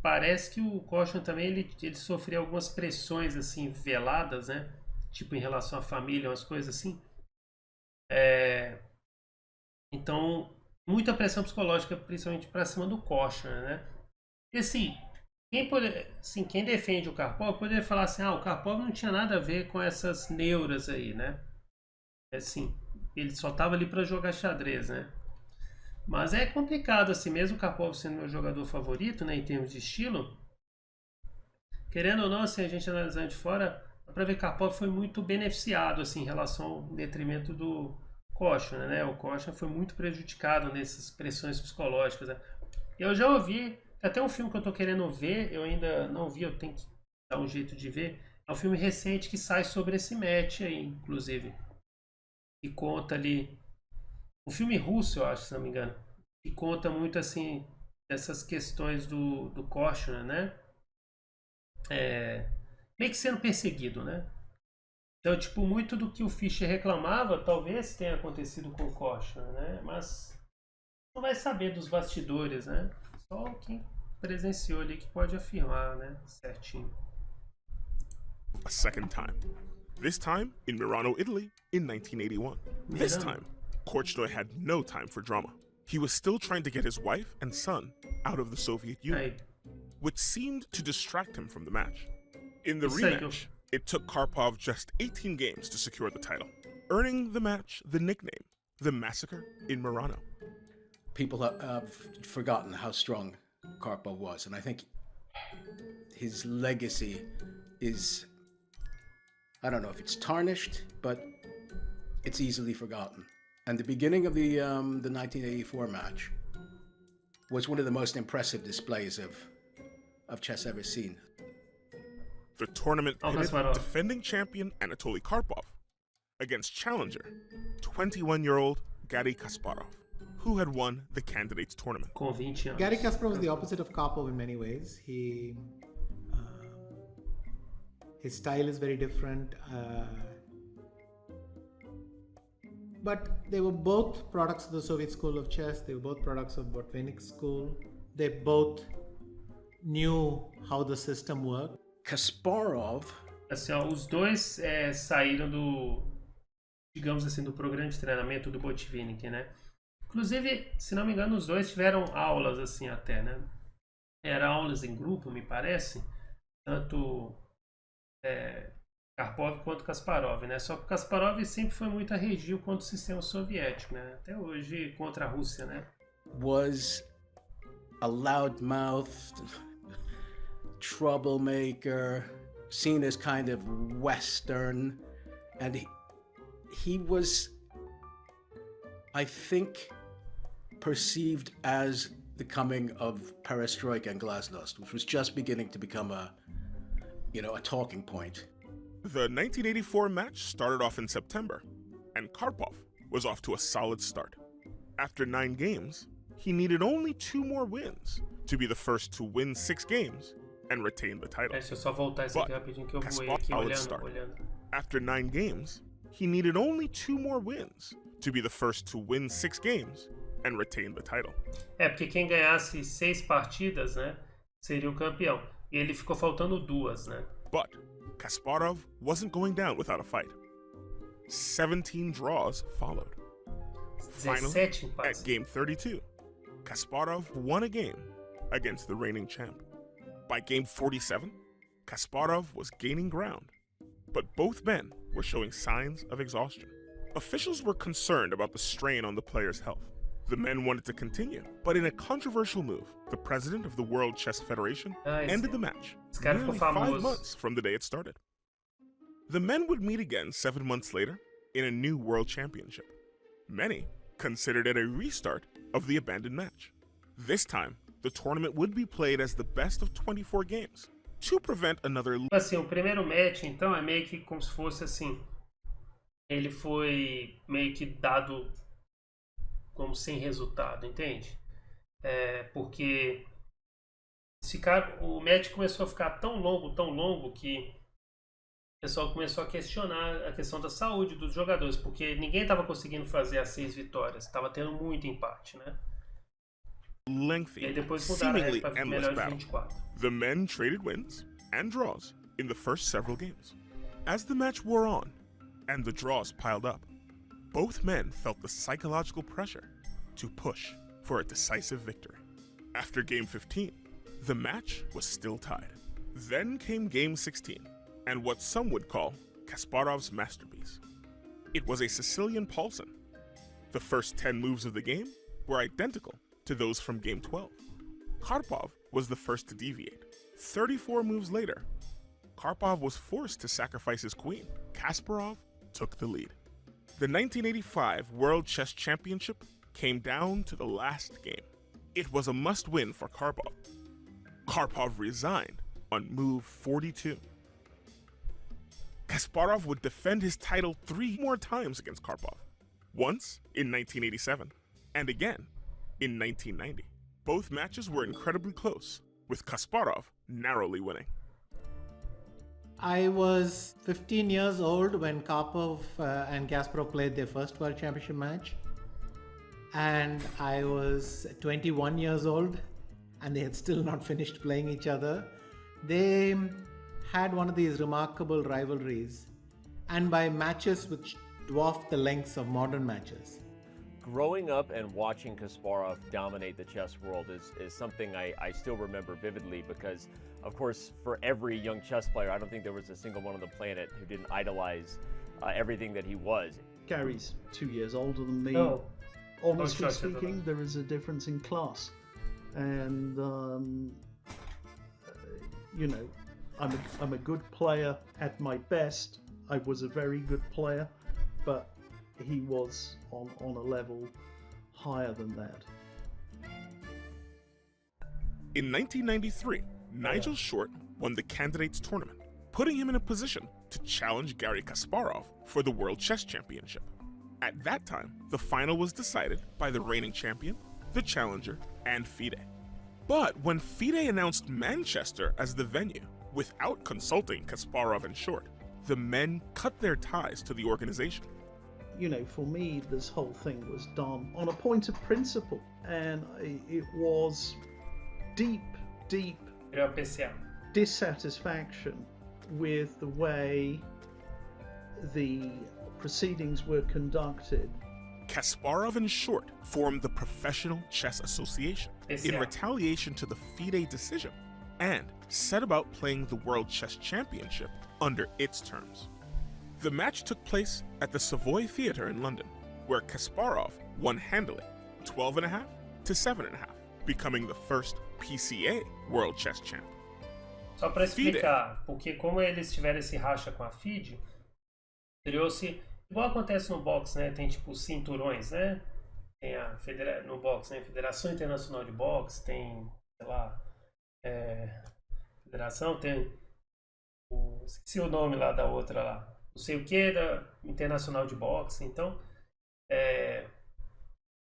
A: parece que o Caution também ele sofria algumas pressões assim veladas, né? Tipo em relação à família, umas coisas assim. Então, muita pressão psicológica, principalmente para cima do Caution, né? E assim, quem defende o Karpov poderia falar assim, o Karpov não tinha nada a ver com essas neuras aí, né? Assim, ele só tava ali para jogar xadrez, né? Mas é complicado, assim, mesmo o Karpov sendo meu jogador favorito, né, em termos de estilo, querendo ou não, assim, a gente analisando de fora, dá pra ver que o Karpov foi muito beneficiado, assim, em relação ao detrimento do Caution, né? O Caution foi muito prejudicado nessas pressões psicológicas, né? Eu já ouvi, até um filme que eu tô querendo ver, eu ainda não vi, eu tenho que dar um jeito de ver, é um filme recente que sai sobre esse match aí, inclusive, e conta ali, um filme russo, eu acho, se não me engano, e conta muito, assim, dessas questões do Caution, né? Meio que sendo perseguido, né? Então, tipo, muito do que o Fischer reclamava, talvez tenha acontecido com o Caution, né? Mas não vai saber dos bastidores, né? Só quem presenciou ali que pode afirmar, né? Certinho.
B: A second time. This time in Merano, Italy, in 1981. This time, Korchnoi had no time for drama. He was still trying to get his wife and son out of the Soviet Union, which seemed to distract him from the match. In the rematch, it took Karpov just 18 games to secure the title, earning the match the nickname, the Massacre in Merano.
H: People have forgotten how strong Karpov was, and I think his legacy is, I don't know if it's tarnished, but it's easily forgotten. And the beginning of the 1984 match was one of the most impressive displays of chess ever seen.
B: The tournament pitted defending champion Anatoly Karpov against challenger 21-year-old Garry Kasparov, who had won the candidates tournament.
E: Garry Kasparov is the opposite of Karpov in many ways. His style is very different, but they were both products of the Soviet school of chess. They were both products of Botvinnik's school. They both knew how the system worked.
H: Kasparov.
A: Assim, ó, os dois saíram do, digamos assim, do programa de treinamento do Botvinnik, né? Inclusive, se não me engano, os dois tiveram aulas assim até, né? Eram aulas em grupo, me parece, tanto Karpov quanto Kasparov, né? Só que Kasparov sempre foi muito arredio contra o sistema soviético, né? Até hoje contra a Rússia, né?
H: Was a loudmouthed troublemaker, seen as kind of Western, and he was, I think, perceived as the coming of perestroika and glasnost, which was just beginning to become a talking point.
B: The 1984 match started off in September, and Karpov was off to a solid start. After 9 games, he needed only 2 more wins to be the first to win 6 games and retain the title.
A: Deixa eu só voltar esse aqui rapidinho que eu voei aqui olhando.
B: After 9 games, he needed only 2 more wins to be the first to win 6 games and retain the title.
A: Porque quem ganhasse 6 partidas, né, seria o campeão. E ele ficou faltando 2, né?
B: But Kasparov wasn't going down without a fight. 17 draws followed. Finally, at game 32, Kasparov won a game against the reigning champ. By game 47, Kasparov was gaining ground, but both men were showing signs of exhaustion. Officials were concerned about the strain on the player's health. The men wanted to continue, but in a controversial move, the president of the World Chess Federation ended the match nearly 5 months from the day it started. The men would meet again 7 months later in a new World Championship. Many considered it a restart of the abandoned match. This time, the tournament would be played as the best of 24 games to prevent another.
A: Assim, o primeiro match, então, é meio que como se fosse assim, ele foi meio que dado como sem resultado, entende? Porque o match começou a ficar tão longo que o pessoal começou a questionar a questão da saúde dos jogadores, porque ninguém estava conseguindo fazer as 6 vitórias, estava tendo muito empate, né?
B: lengthy,
A: E aí depois mudaram a
B: seemingly
A: regra para
B: endless
A: melhor de
B: battle.
A: 24.
B: The men traded wins and draws in the first several games. As the match wore on and the draws piled up, both men felt the psychological pressure to push for a decisive victory. After game 15, the match was still tied. Then came game 16, and what some would call Kasparov's masterpiece. It was a Sicilian Paulson. The first 10 moves of the game were identical to those from game 12. Karpov was the first to deviate. 34 moves later, Karpov was forced to sacrifice his queen. Kasparov took the lead. The 1985 World Chess Championship came down to the last game. It was a must-win for Karpov. Karpov resigned on move 42. Kasparov would defend his title 3 more times against Karpov. Once in 1987, and again in 1990. Both matches were incredibly close, with Kasparov narrowly winning.
E: I was 15 years old when Karpov and Kasparov played their first World Championship match. And I was 21 years old, and they had still not finished playing each other. They had one of these remarkable rivalries, and by matches which dwarfed the lengths of modern matches.
C: Growing up and watching Kasparov dominate the chess world is something I still remember vividly because, of course, for every young chess player, I don't think there was a single one on the planet who didn't idolize everything that he was.
G: Gary's 2 years older than me.
A: Oh.
G: Honestly
A: Oh,
G: speaking, there is a difference in class. And, you know, I'm a good player at my best. I was a very good player, but he was on a level higher than that.
B: In 1993, Nigel Short won the Candidates Tournament, putting him in a position to challenge Garry Kasparov for the World Chess Championship. At that time, the final was decided by the reigning champion, the challenger, and FIDE. But when FIDE announced Manchester as the venue, without consulting Kasparov and Short, the men cut their ties to the organization.
G: You know, for me, this whole thing was done on a point of principle, and it was deep
A: Melhor PCA.
G: dissatisfaction with the way the proceedings were conducted.
B: Kasparov and Short formed the Professional Chess Association in
A: PCA.
B: retaliation to the FIDE decision and set about playing the World Chess Championship under its terms. The match took place at the Savoy Theatre in London, where Kasparov won handily, 12.5 to 7.5, becoming the first PCA World Chess Champ.
A: Só para explicar, porque como eles tiveram esse racha com a FIDE, criou-se, igual acontece no boxe, né? Tem tipo cinturões, né? Tem no boxe, né? Federação Internacional de Boxe, tem, sei lá, federação, tem esqueci o nome lá da outra lá, não sei o que, da Internacional de Boxe. Então,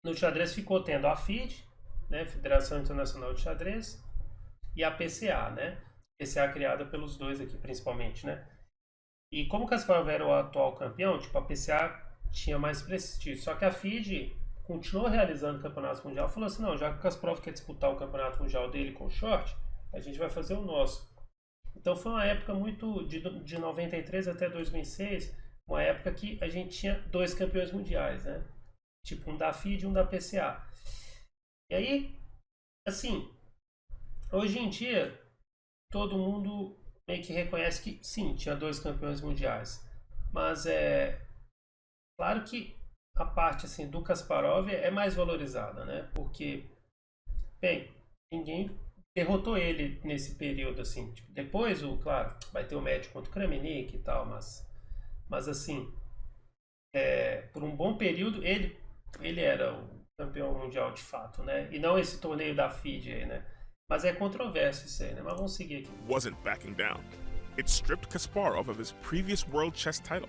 A: no xadrez ficou tendo a FIDE, né? Federação Internacional de Xadrez, e a PCA, né? PCA criada pelos dois aqui, principalmente, né? E como o Kasparov era o atual campeão, tipo, a PCA tinha mais prestígio. Só que a FIDE continuou realizando o campeonato mundial, falou assim, não, já que o Kasparov quer disputar o campeonato mundial dele com o Short, a gente vai fazer o nosso. Então foi uma época muito, de 93 até 2006, uma época que a gente tinha 2 campeões mundiais, né? Tipo, um da FIDE e um da PCA. E aí, assim, hoje em dia, todo mundo meio que reconhece que sim, tinha 2 campeões mundiais, mas claro que a parte assim do Kasparov é mais valorizada, né? Porque, bem, ninguém derrotou ele nesse período assim. Tipo, depois, claro, vai ter o match contra o Kramnik e tal, mas assim, por um bom período ele era o campeão mundial de fato, né? E não esse torneio da FIDE aí, né? Mas é controverso isso aí, né? Mas vamos seguir aqui.
B: Wasn't backing down. It stripped Kasparov of his previous world chess title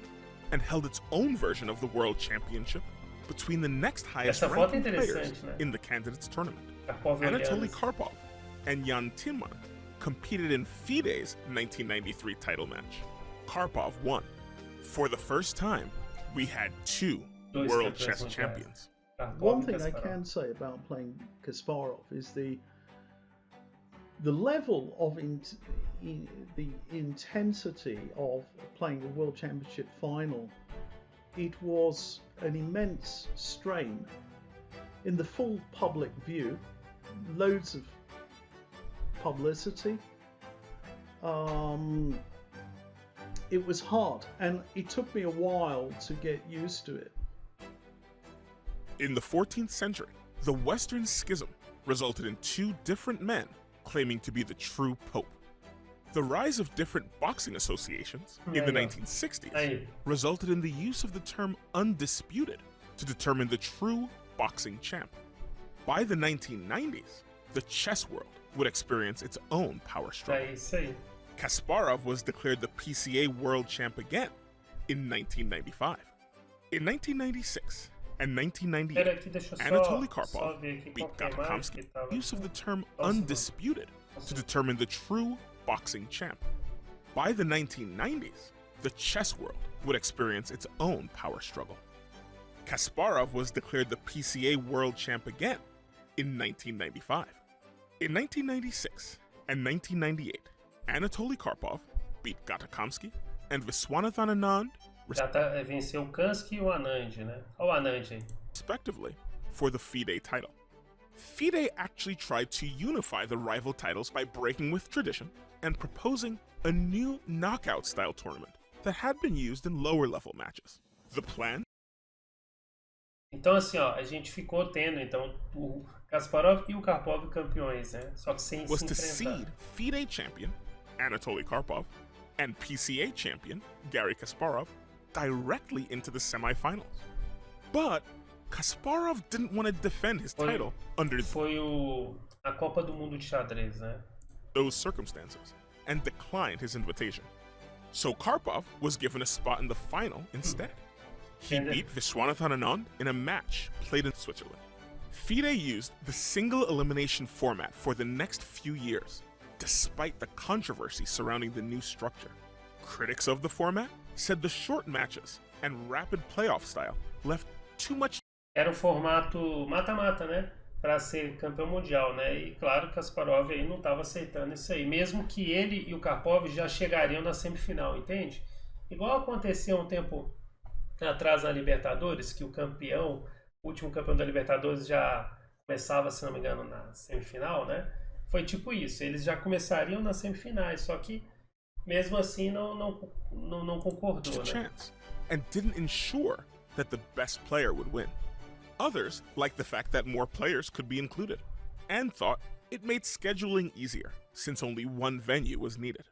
B: and held its own version of the World Championship between the next highest
A: Essa foto é
B: ranking players
A: interessante, né?
B: in the candidates tournament.
A: Karpov e
B: Anatoly
A: Olianas.
B: Karpov and Jan Timman competed in FIDE's 1993 title match. Karpov won. For the first time, we had 2
A: Dois
B: world
A: campeões
B: chess
A: mundiais.
B: champions.
G: One thing I can say about playing Kasparov is the level of the intensity of playing the World Championship final. It was an immense strain in the full public view, loads of publicity. It was hard, and it took me a while to get used to it.
B: In the 14th century, the Western Schism resulted in two different men claiming to be the true Pope. The rise of different boxing associations in the 1960s resulted in the use of the term undisputed to determine the true boxing champ. By the 1990s, the chess world would experience its own power struggle. Kasparov was declared the PCA world champ again in 1995. In 1996 and 1998, Anatoly Karpov beat Gatakamsky. Use of the term undisputed to determine the true boxing champ. By the 1990s, the chess world would experience its own power struggle. Kasparov was declared the PCA world champ again in 1995. In 1996 and 1998, Anatoly Karpov beat Gatakamsky and Viswanathan Anand
A: venceu o Kansky e o Anand, né? Olha o Anand aí.
B: Respectively, for the FIDE title. FIDE actually tried to unify the rival titles by breaking with tradition and proposing a new knockout-style tournament that had been used in lower-level matches. The plan?
A: Então assim, ó, a gente ficou tendo então o Kasparov e o Karpov campeões, né? Só que sem
B: was
A: se
B: to
A: enfrentar.
B: seed FIDE champion Anatoly Karpov and PCA champion Garry Kasparov directly into the semifinals. But Kasparov didn't want to defend his title under
A: a Copa do Mundo de Xadrez, né?
B: those circumstances and declined his invitation. So Karpov was given a spot in the final instead. He beat Viswanathan Anand in a match played in Switzerland. FIDE used the single elimination format for the next few years, despite the controversy surrounding the new structure. Critics of the format said the short matches and rapid playoff style left too much.
A: Era o formato mata-mata, né? Para ser campeão mundial, né? E claro que Kasparov aí não estava aceitando isso aí, mesmo que ele e o Karpov já chegariam na semifinal, entende? Igual aconteceu um tempo atrás na Libertadores, que o último campeão da Libertadores já começava, se não me engano, na semifinal, né? Foi tipo isso, eles já começariam nas semifinais, só que mesmo assim não concordou, né?
B: Chance and didn't ensure that the best player would win. Others liked the fact that more players could be included and thought it made scheduling easier since only one venue was needed.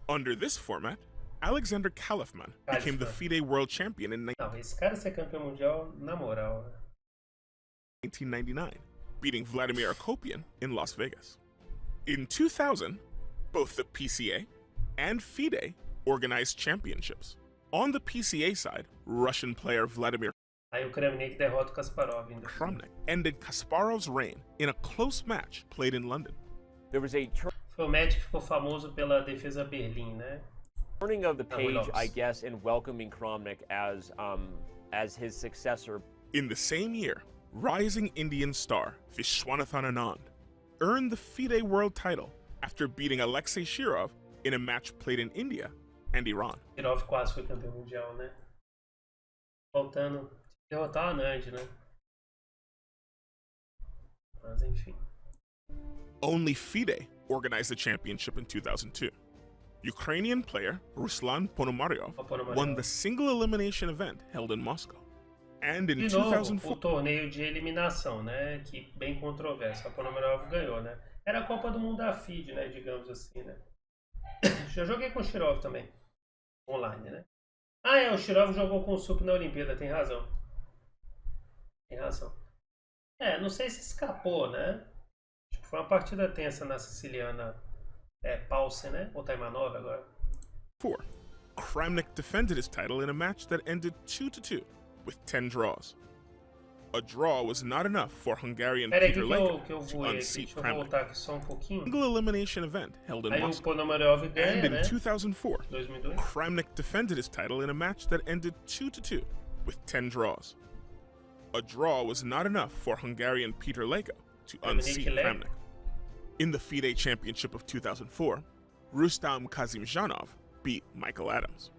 B: Under this format, Alexander Kalifman became the FIDE world champion in
A: Não, esse cara ser campeão mundial, na moral, né?
B: 1999, beating Vladimir Akopian in Las Vegas. In 2000, both the PCA and FIDE organized championships. On the PCA side, Russian player Vladimir
A: Aí o Kramnik derrota o Kasparov ainda.
B: Kramnik ended Kasparov's reign in a close match played in London.
C: There was a
A: Foi o match que ficou famoso pela defesa Berlim, né?
C: turning of the page, I guess, in welcoming Kramnik as his successor.
B: In the same year, rising Indian star Viswanathan Anand earned the FIDE world title after beating Alexei Shirov in a match played in India and Iran.
A: Shirov quase foi campeão mundial, né? Faltando derrotar o Anand, né? Mas enfim.
B: Only FIDE organized the championship in 2002. Ukrainian player Ruslan Ponomaryov won the single elimination event held in Moscow. And in
A: De novo,
B: 2004,
A: o torneio de eliminação, né? Que bem controverso. A Ponomaryov ganhou, né? Era a Copa do Mundo da FIDE, né? Digamos assim, né? Já joguei com o Shirov também. Online, né? Ah, é. O Shirov jogou com o Sup na Olimpíada. Tem razão. Tem razão. É, não sei se escapou, né? Tipo, foi uma partida tensa na siciliana. Pause, né? Ou Taimanov agora.
B: 4, Kramnik defended his title in a match that ended 2-2 with 10 draws. A draw was not enough for Hungarian
A: Peraí
B: Peter
A: que
B: Lenk
A: eu
B: to
A: voei aqui.
B: unseat
A: Deixa eu
B: Kramnik.
A: voltar aqui só um pouquinho.
B: Single elimination event held in
A: Aí o
B: Moscow.
A: Ponomaryov
B: And
A: ganha,
B: in
A: né?
B: 2004,
A: 2002.
B: Kramnik defended his title in a match that ended 2-2 with 10 draws. A draw was not enough for Hungarian Peter Leko to unseat Kramnik. In the FIDE Championship of 2004, Rustam Kazimjanov beat Michael Adams.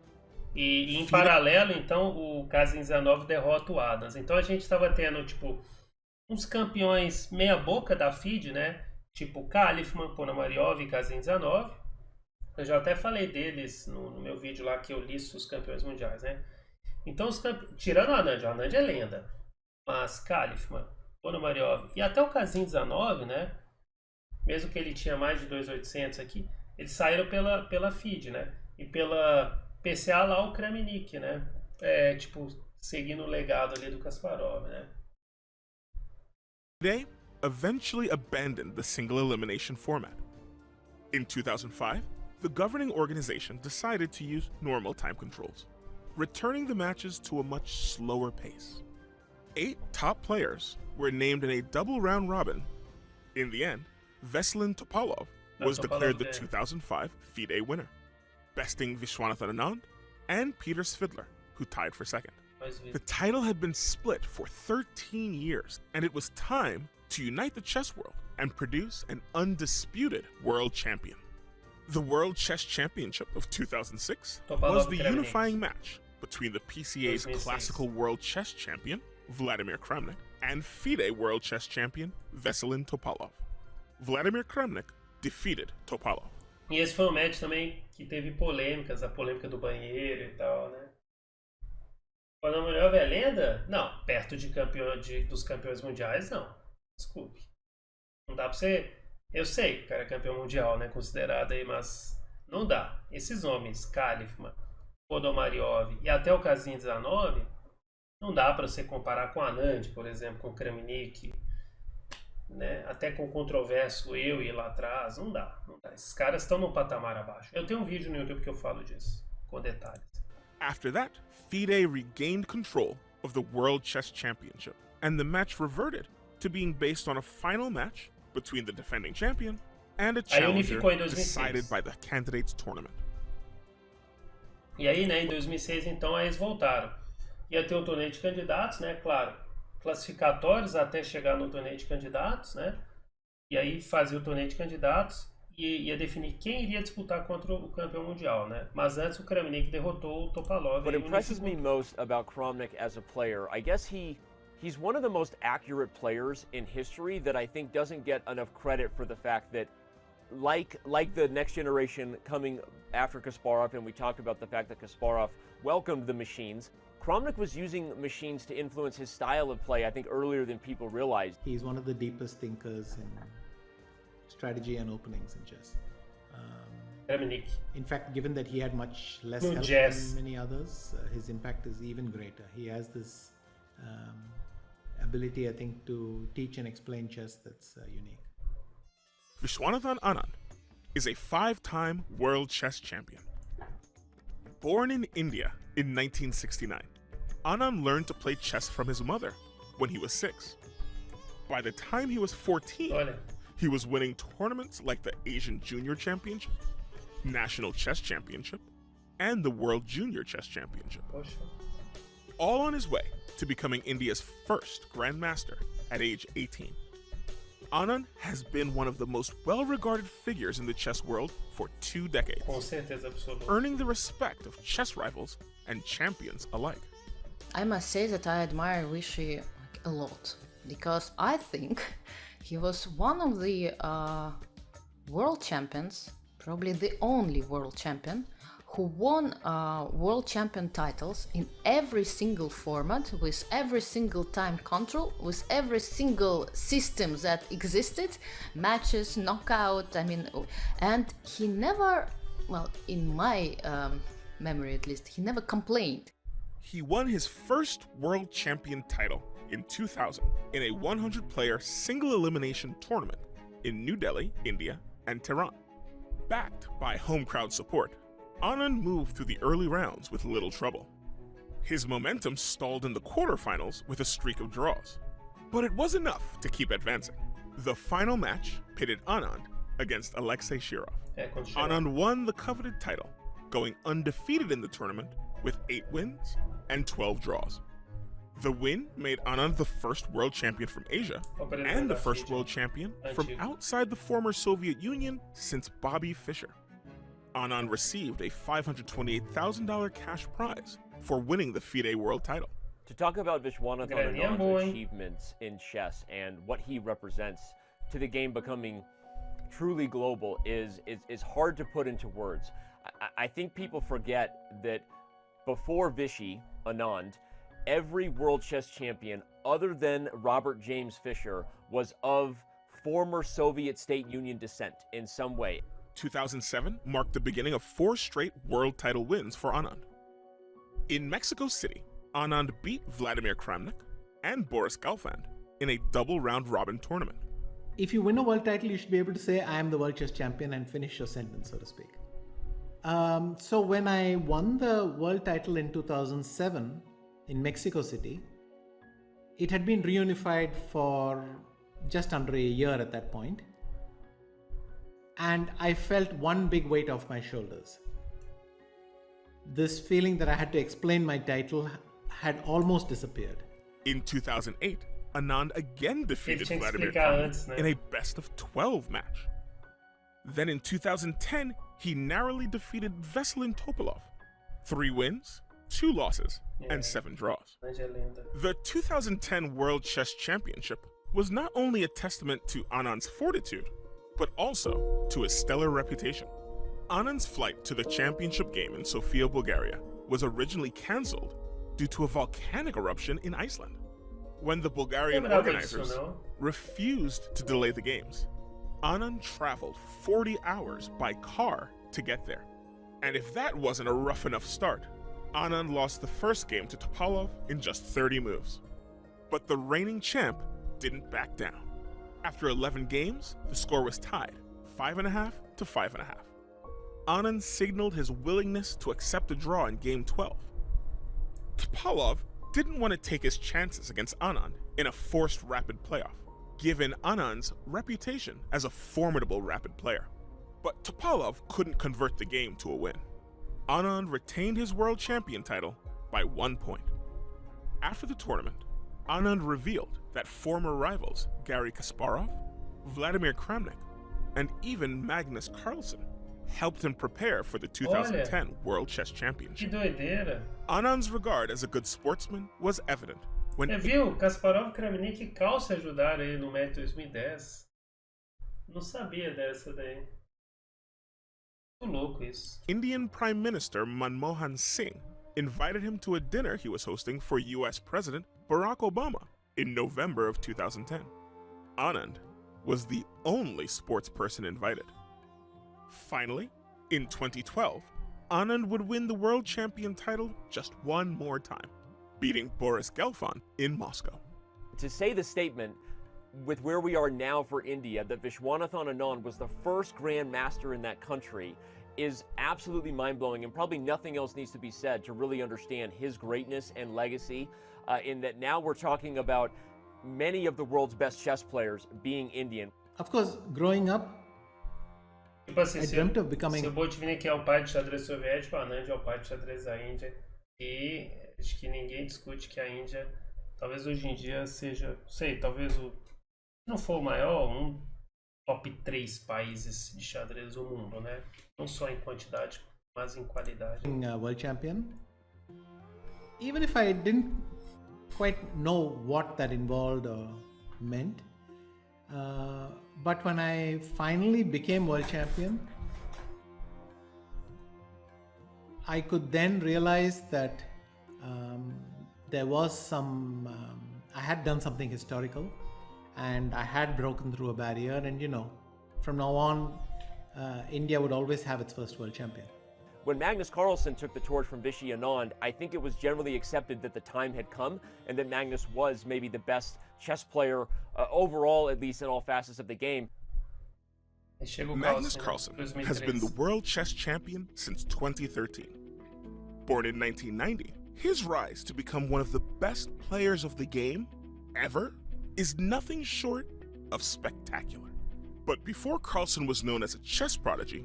A: E em paralelo, então, o Kazimjanov derrota o Adams. Então a gente estava tendo, tipo, uns campeões meia boca da FIDE, né? Tipo Kalifman, Ponomariov e Kazimjanov. Eu já até falei deles no meu vídeo lá que eu listo os campeões mundiais, né? Então, tirando o Anand é lenda. Mas Kalifman, Ponomariov e até o Kazimjanov, né? Mesmo que ele tinha mais de 2.800 aqui, eles saíram pela FIDE, né? E pela PCA lá o Kramnik, né? Tipo, seguindo o legado ali do Kasparov, né?
B: They eventually abandoned the single elimination format. In 2005, the governing organization decided to use normal time controls, returning the matches to a much slower pace. 8 top players were named in a double round robin. In the end, Veselin Topalov was declared the 2005 FIDE winner, besting Viswanathan Anand and Peter Svidler, who tied for second. The title had been split for 13 years, and it was time to unite the chess world and produce an undisputed world champion. The World Chess Championship of 2006 was the unifying match between the PCA's classical world chess champion, Vladimir Kramnik, and FIDE world chess champion, Veselin Topalov. Vladimir Kramnik defeated Topalov.
A: E esse foi um match também que teve polêmicas, a polêmica do banheiro e tal, né? Ponomariov é lenda? Não. Perto dos campeões mundiais, não. Desculpe. Não dá pra você... Eu sei que o cara é campeão mundial, né? Considerado aí, mas não dá. Esses nomes, Kalifman, Ponomariov e até o Kazimjanov, não dá pra você comparar com Anand, por exemplo, com Kramnik, né? Até com o controverso eu ir lá atrás, não dá. Esses caras estão num patamar abaixo. Eu tenho um vídeo no YouTube que eu falo disso, com detalhes.
B: After that, FIDE regained control of the World Chess Championship, and the match reverted to being based on a final match between the defending champion and a challenger decided by the candidates tournament.
A: E aí, né, em 2006, então, aí eles voltaram. Ia ter o torneio de candidatos, né, claro, classificatórios até chegar no torneio de candidatos, né, e aí fazia o torneio de candidatos e ia definir quem iria disputar contra o campeão mundial, né, mas antes o Kramnik derrotou o Topalov.
C: What impresses me most about Kramnik as a player, I guess he's one of the most accurate players in history that I think doesn't get enough credit for the fact that, like the next generation coming after Kasparov, and we talked about the fact that Kasparov welcomed the machines, Kramnik was using machines to influence his style of play, I think, earlier than people realized.
E: He's one of the deepest thinkers in strategy and openings in chess. In fact, given that he had much less help than many others, his impact is even greater. He has this ability, I think, to teach and explain chess that's unique.
B: Viswanathan Anand is a 5-time world chess champion. Born in India in 1969, Anand learned to play chess from his mother when he was 6. By the time he was 14, he was winning tournaments like the Asian Junior Championship, National Chess Championship, and the World Junior Chess Championship. All on his way to becoming India's first Grandmaster at age 18. Anand has been one of the most well-regarded figures in the chess world for 2 decades, earning the respect of chess rivals and champions alike.
I: I must say that I admire Vishy a lot, because I think he was one of the world champions, probably the only world champion, who won world champion titles in every single format, with every single time control, with every single system that existed, matches, knockout, and he never, well, in my memory at least, he never complained.
B: He won his first world champion title in 2000 in a 100-player single elimination tournament in New Delhi, India, and Tehran. Backed by home crowd support, Anand moved through the early rounds with little trouble. His momentum stalled in the quarterfinals with a streak of draws, but it was enough to keep advancing. The final match pitted Anand against Alexei Shirov. Anand won the coveted title, going undefeated in the tournament with 8 wins and 12 draws. The win made Anand the first world champion from Asia and the first world champion from outside the former Soviet Union since Bobby Fischer. Anand received a $528,000 cash prize for winning the FIDE world title.
C: To talk about Viswanathan Anand's achievements in chess and what he represents to the game becoming truly global is hard to put into words. I think people forget that before Vishy Anand, every world chess champion other than Robert James Fischer was of former Soviet State Union descent in some way.
B: 2007 marked the beginning of 4 straight world title wins for Anand. In Mexico City, Anand beat Vladimir Kramnik and Boris Gelfand in a double round-robin tournament.
E: If you win a world title, you should be able to say, I am the world chess champion, and finish your sentence, so to speak. So when I won the world title in 2007 in Mexico City, it had been reunified for just under a year at that point. And I felt one big weight off my shoulders. This feeling that I had to explain my title had almost disappeared.
B: In 2008, Anand again defeated Vladimir Kramnik in a best-of-12 match. Then in 2010, he narrowly defeated Veselin Topalov. 3 wins, 2 losses, and 7 draws. The 2010 World Chess Championship was not only a testament to Anand's fortitude, but also to his stellar reputation. Anand's flight to the championship game in Sofia, Bulgaria was originally cancelled due to a volcanic eruption in Iceland. When the Bulgarian organizers refused to delay the games, Anand traveled 40 hours by car to get there. And if that wasn't a rough enough start, Anand lost the first game to Topalov in just 30 moves. But the reigning champ didn't back down. After 11 games, the score was tied, 5.5 to 5.5. Anand signaled his willingness to accept a draw in Game 12. Topalov didn't want to take his chances against Anand in a forced rapid playoff, given Anand's reputation as a formidable rapid player. But Topalov couldn't convert the game to a win. Anand retained his world champion title by 1 point. After the tournament, Anand revealed that former rivals Garry Kasparov, Vladimir Kramnik, and even Magnus Carlsen helped him prepare for the 2010 World Chess Championship. Anand's regard as a good sportsman was evident when
A: viu? Kasparov, Kramnik e Carlsen ajudaram ele no Mestre 2010. Não sabia dessa daí. Muito louco isso.
B: Indian Prime Minister Manmohan Singh invited him to a dinner he was hosting for US President Barack Obama in November of 2010. Anand was the only sports person invited. Finally, in 2012, Anand would win the world champion title just one more time, beating Boris Gelfand in Moscow.
C: To say the statement, with where we are now for India, that Viswanathan Anand was the first Grand Master in that country is absolutely mind-blowing, and probably nothing else needs to be said to really understand his greatness and legacy, in that now we're talking about many of the world's best chess players being Indian.
E: Of course, growing up,
A: Tipo assim,
E: I dreamt of becoming...
A: se o Botvinnik é o pai do xadrez soviético, a Anand é o pai do xadrez da Índia. E acho que ninguém discute que a Índia, talvez hoje em dia seja, não sei, talvez o, não for o maior, top 3 países de xadrez do mundo, né? Não só em quantidade, mas em qualidade.
E: World champion. Even if I didn't quite know what that involved or meant, but when I finally became world champion, I could then realize that there was some, I had done something historical and I had broken through a barrier, and you know, from now on, India would always have its first world champion.
C: When Magnus Carlsen took the torch from Vishy Anand, I think it was generally accepted that the time had come and that Magnus was maybe the best chess player overall, at least in all facets of the game.
B: Magnus Carlsen has been the world chess champion since 2013. Born in 1990, his rise to become one of the best players of the game ever is nothing short of spectacular. But before Carlsen was known as a chess prodigy,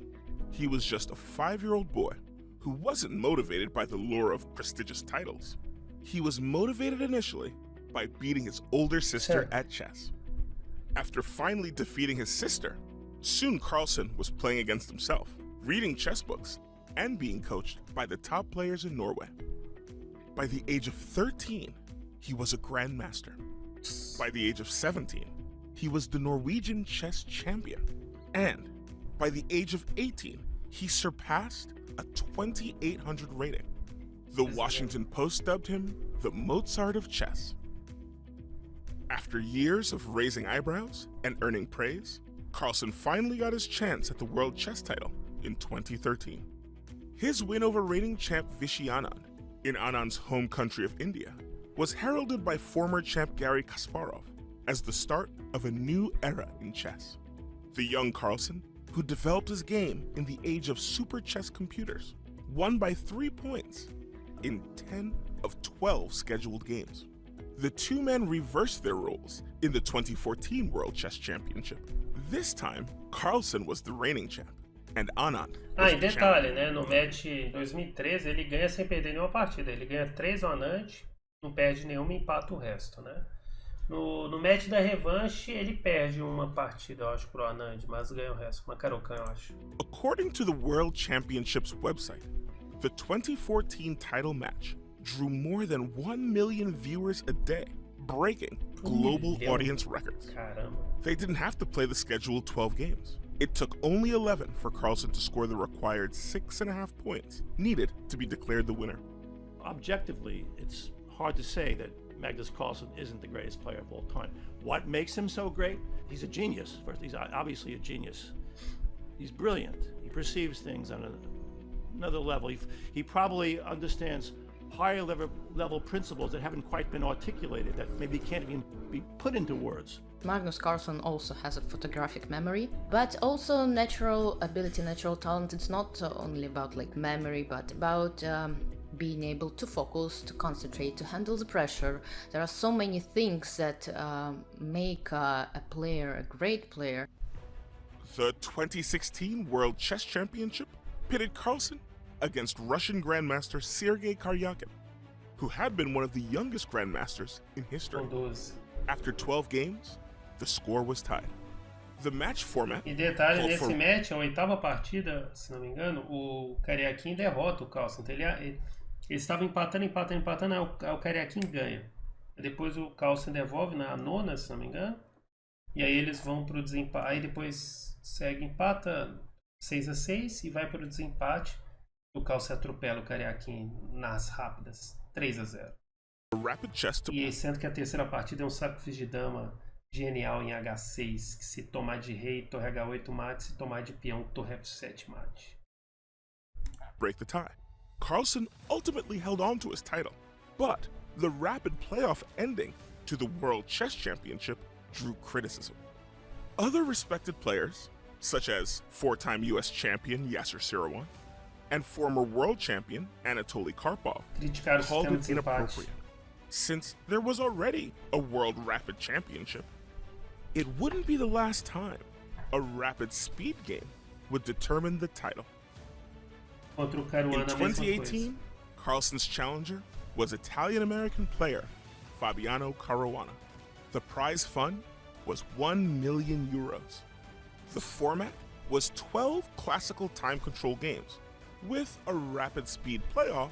B: he was just a 5-year-old boy who wasn't motivated by the lure of prestigious titles. He was motivated initially by beating his older sister at chess. After finally defeating his sister, soon Carlsen was playing against himself, reading chess books, and being coached by the top players in Norway. By the age of 13, he was a grandmaster. By the age of 17, he was the Norwegian chess champion. And by the age of 18, he surpassed a 2,800 rating. The Washington Post dubbed him the Mozart of chess. After years of raising eyebrows and earning praise, Carlsen finally got his chance at the world chess title in 2013. His win over reigning champ Vishy Anand, in Anand's home country of India, was heralded by former champ Garry Kasparov as the start of a new era in chess. The young Carlsen, who developed his game in the age of super chess computers, won by 3 points in 10 of 12 scheduled games. The two men reversed their roles in the 2014 World Chess Championship. This time, Carlsen was the reigning champ, and Anand was
A: e
B: the
A: detalhe,
B: champion.
A: né? No match 2013 ele ganha sem perder nenhuma partida. Ele ganha 3 o Anand, não perde nenhuma e empata o resto, né? No match da revanche, ele perde uma partida, eu acho, pro Anand, mas ganha o resto. Macarocan, eu acho.
B: According to the World Championships website, the 2014 title match drew more than 1 million viewers a day, breaking global audience records.
A: Caramba.
B: They didn't have to play the scheduled 12 games. It took only 11 for Carlsen to score the required 6.5 points needed to be declared the winner.
F: Objectively, it's hard to say that Magnus Carlsen isn't the greatest player of all time. What makes him so great? He's a genius. First, he's obviously a genius. He's brilliant. He perceives things on another level. He probably understands higher level principles that haven't quite been articulated, that maybe can't even be put into words.
I: Magnus Carlsen also has a photographic memory, but also natural ability, natural talent. It's not only about like memory, but about being able to focus, to concentrate, to handle the pressure. There are so many things that make a player a great player.
B: The 2016 World Chess Championship pitted Carlsen against Russian Grandmaster Sergei Karyakin, who had been one of the youngest grandmasters in history. After 12 games, the score was tied. The match format
A: E detalhe,
B: called
A: nesse
B: for
A: match, a 8ª partida, se não me engano, o Karyakin derrota o Carlsen. Então ele estava empatando, aí o Karyakin ganha. Depois o Carlsen devolve na 9ª, se não me engano. E aí eles vão pro desempate. Aí depois segue, empata 6-6 e vai pro desempate. O Carlsen atropela o Karyakin nas rápidas, 3-0.
B: rapid chess to
A: E sendo que a 3ª partida é um sacrifício de dama genial em H6, que se tomar de rei, torre H8 mate, se tomar de peão, torre F7 mate.
B: break the tie. Carlsen ultimately held on to his title, but the rapid playoff ending to the World Chess Championship drew criticism. Other respected players, such as 4-time US champion Yasser Seirawan and former world champion Anatoly Karpov,
A: Criticaram o
B: called
A: sistema
B: it
A: de desempate.
B: inappropriate. Since there was already a World Rapid Championship, it wouldn't be the last time a rapid speed game would determine the title.
A: Contra o
B: In
A: Caruana, a mesma coisa.
B: 2018, Carlsen's challenger was Italian-American player Fabiano Caruana. The prize fund was 1 million euros. The format was 12 classical time control games with a rapid speed playoff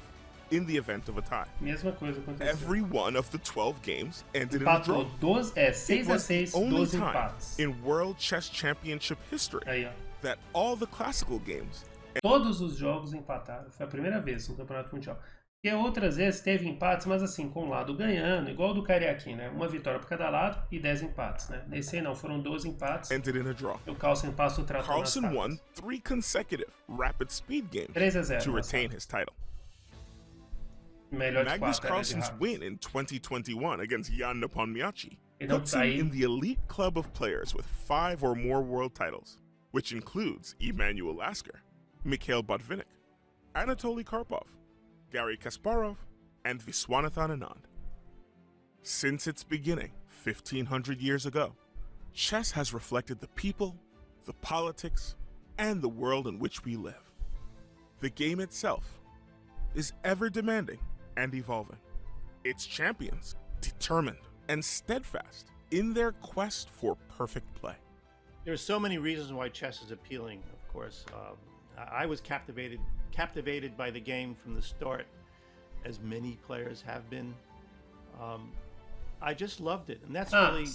B: in the event of a tie.
A: Mesma coisa aconteceu.
B: Every one of the 12 games ended in a draw.
A: Empatou 6 a 6,
B: 12
A: 12
B: time
A: empates.
B: in World Chess Championship history
A: Aí, ó.
B: that all the classical games
A: Todos os jogos empataram. Foi a primeira vez no Campeonato Mundial. E outras vezes teve empates, mas assim, com um lado ganhando, igual o do Karyakin, né? Uma vitória por cada lado e 10 empates, né? Nesse aí não, foram 12 empates.
B: ended in a draw.
A: E o Carlsen passa o trator nas
B: Carlsen won
A: cartas.
B: 3 consecutive rapid speed games
A: 3-0
B: to
A: nas
B: retain
A: cartas.
B: his title.
A: Melhor de
B: Magnus
A: 4
B: Carlsen's win in 2021 against Jan Nepomniachtchi
A: Então,
B: puts him
A: aí-
B: in the elite club of players with 5 or more world titles, which includes Emanuel Lasker, Mikhail Botvinnik, Anatoly Karpov, Garry Kasparov, and Viswanathan Anand. Since its beginning 1,500 years ago, chess has reflected the people, the politics, and the world in which we live. The game itself is ever demanding and evolving. its champions determined and steadfast in their quest for perfect play.
F: There are so many reasons why chess is appealing, of course. I was captivated by the game from the start, as many players have been. I just loved it, and that's really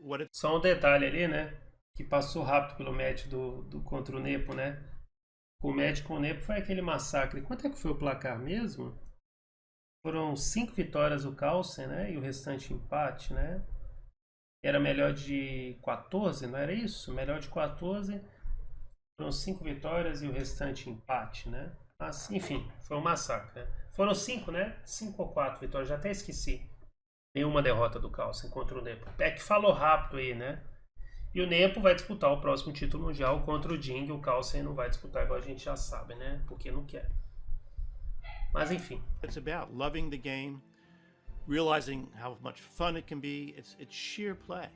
F: what it...
A: Só um detalhe ali, né? Que passou rápido pelo match do contra o Nepo, né? O match com o Nepo foi aquele massacre. Quanto é que foi o placar mesmo? Foram 5 vitórias o Carlsen, né? E o restante empate, né? Era melhor de 14, não era isso? Melhor de 14. Foram 5 vitórias e o restante empate, né? Mas, enfim, foi um massacre, né? Foram 5, né? 5 ou 4 vitórias, já até esqueci. Nenhuma derrota do Carlsen contra o Nepo. É que falou rápido aí, né? E o Nepo vai disputar o próximo título mundial contra o Ding. O Carlsen não vai disputar, igual a gente já sabe, né? Porque não quer. Mas enfim.
F: It's about loving the game, realizing how much fun it can be. It's sheer play.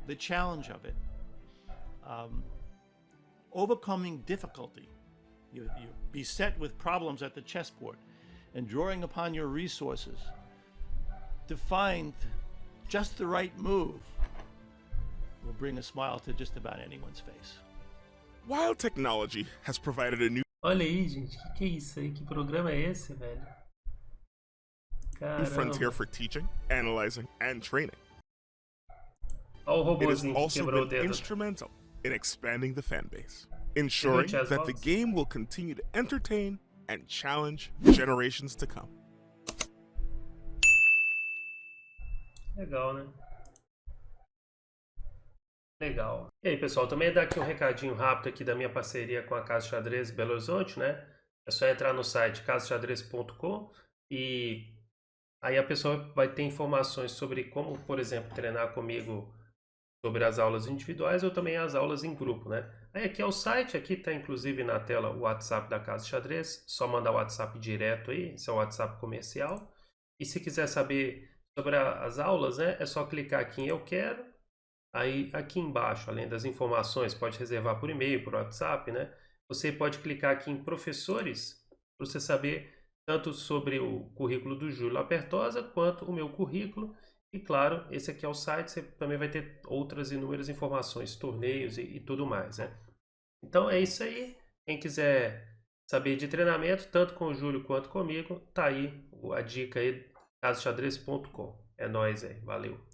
F: The challenge of it. Overcoming difficulty. You're beset with problems at the chessboard and drawing upon your resources to find just the right move will bring a smile to just about anyone's face.
B: While technology has provided a new
A: Olha aí, gente, que é isso aí? Que programa é esse, velho? Caramba.
B: frontier for teaching, analyzing, and training,
A: Olha o
B: it has
A: robôzinho que
B: also
A: quebrou o
B: been
A: dedo.
B: instrumental in expanding the fan base, ensuring
A: Chess
B: that the
A: box?
B: game will continue to entertain and challenge generations to come.
A: Legal, né? Legal. E aí, pessoal, também dá aqui um recadinho rápido aqui da minha parceria com a Casa Xadrez Belo Horizonte, né? É só entrar no site casaxadrez.com e aí a pessoa vai ter informações sobre como, por exemplo, treinar comigo sobre as aulas individuais ou também as aulas em grupo, né? Aí aqui é o site, aqui tá inclusive na tela o WhatsApp da Casa Xadrez, só mandar o WhatsApp direto aí, esse é o WhatsApp comercial. E se quiser saber sobre as aulas, né, é só clicar aqui em Eu Quero. Aí aqui embaixo, além das informações, pode reservar por e-mail, por WhatsApp, né? Você pode clicar aqui em Professores para você saber tanto sobre o currículo do Júlio Apertosa quanto o meu currículo. E claro, esse aqui é o site, você também vai ter outras inúmeras informações, torneios e tudo mais, né? Então é isso aí. Quem quiser saber de treinamento, tanto com o Júlio quanto comigo, tá aí a dica aí, casaxadrez.com. É nóis aí, valeu!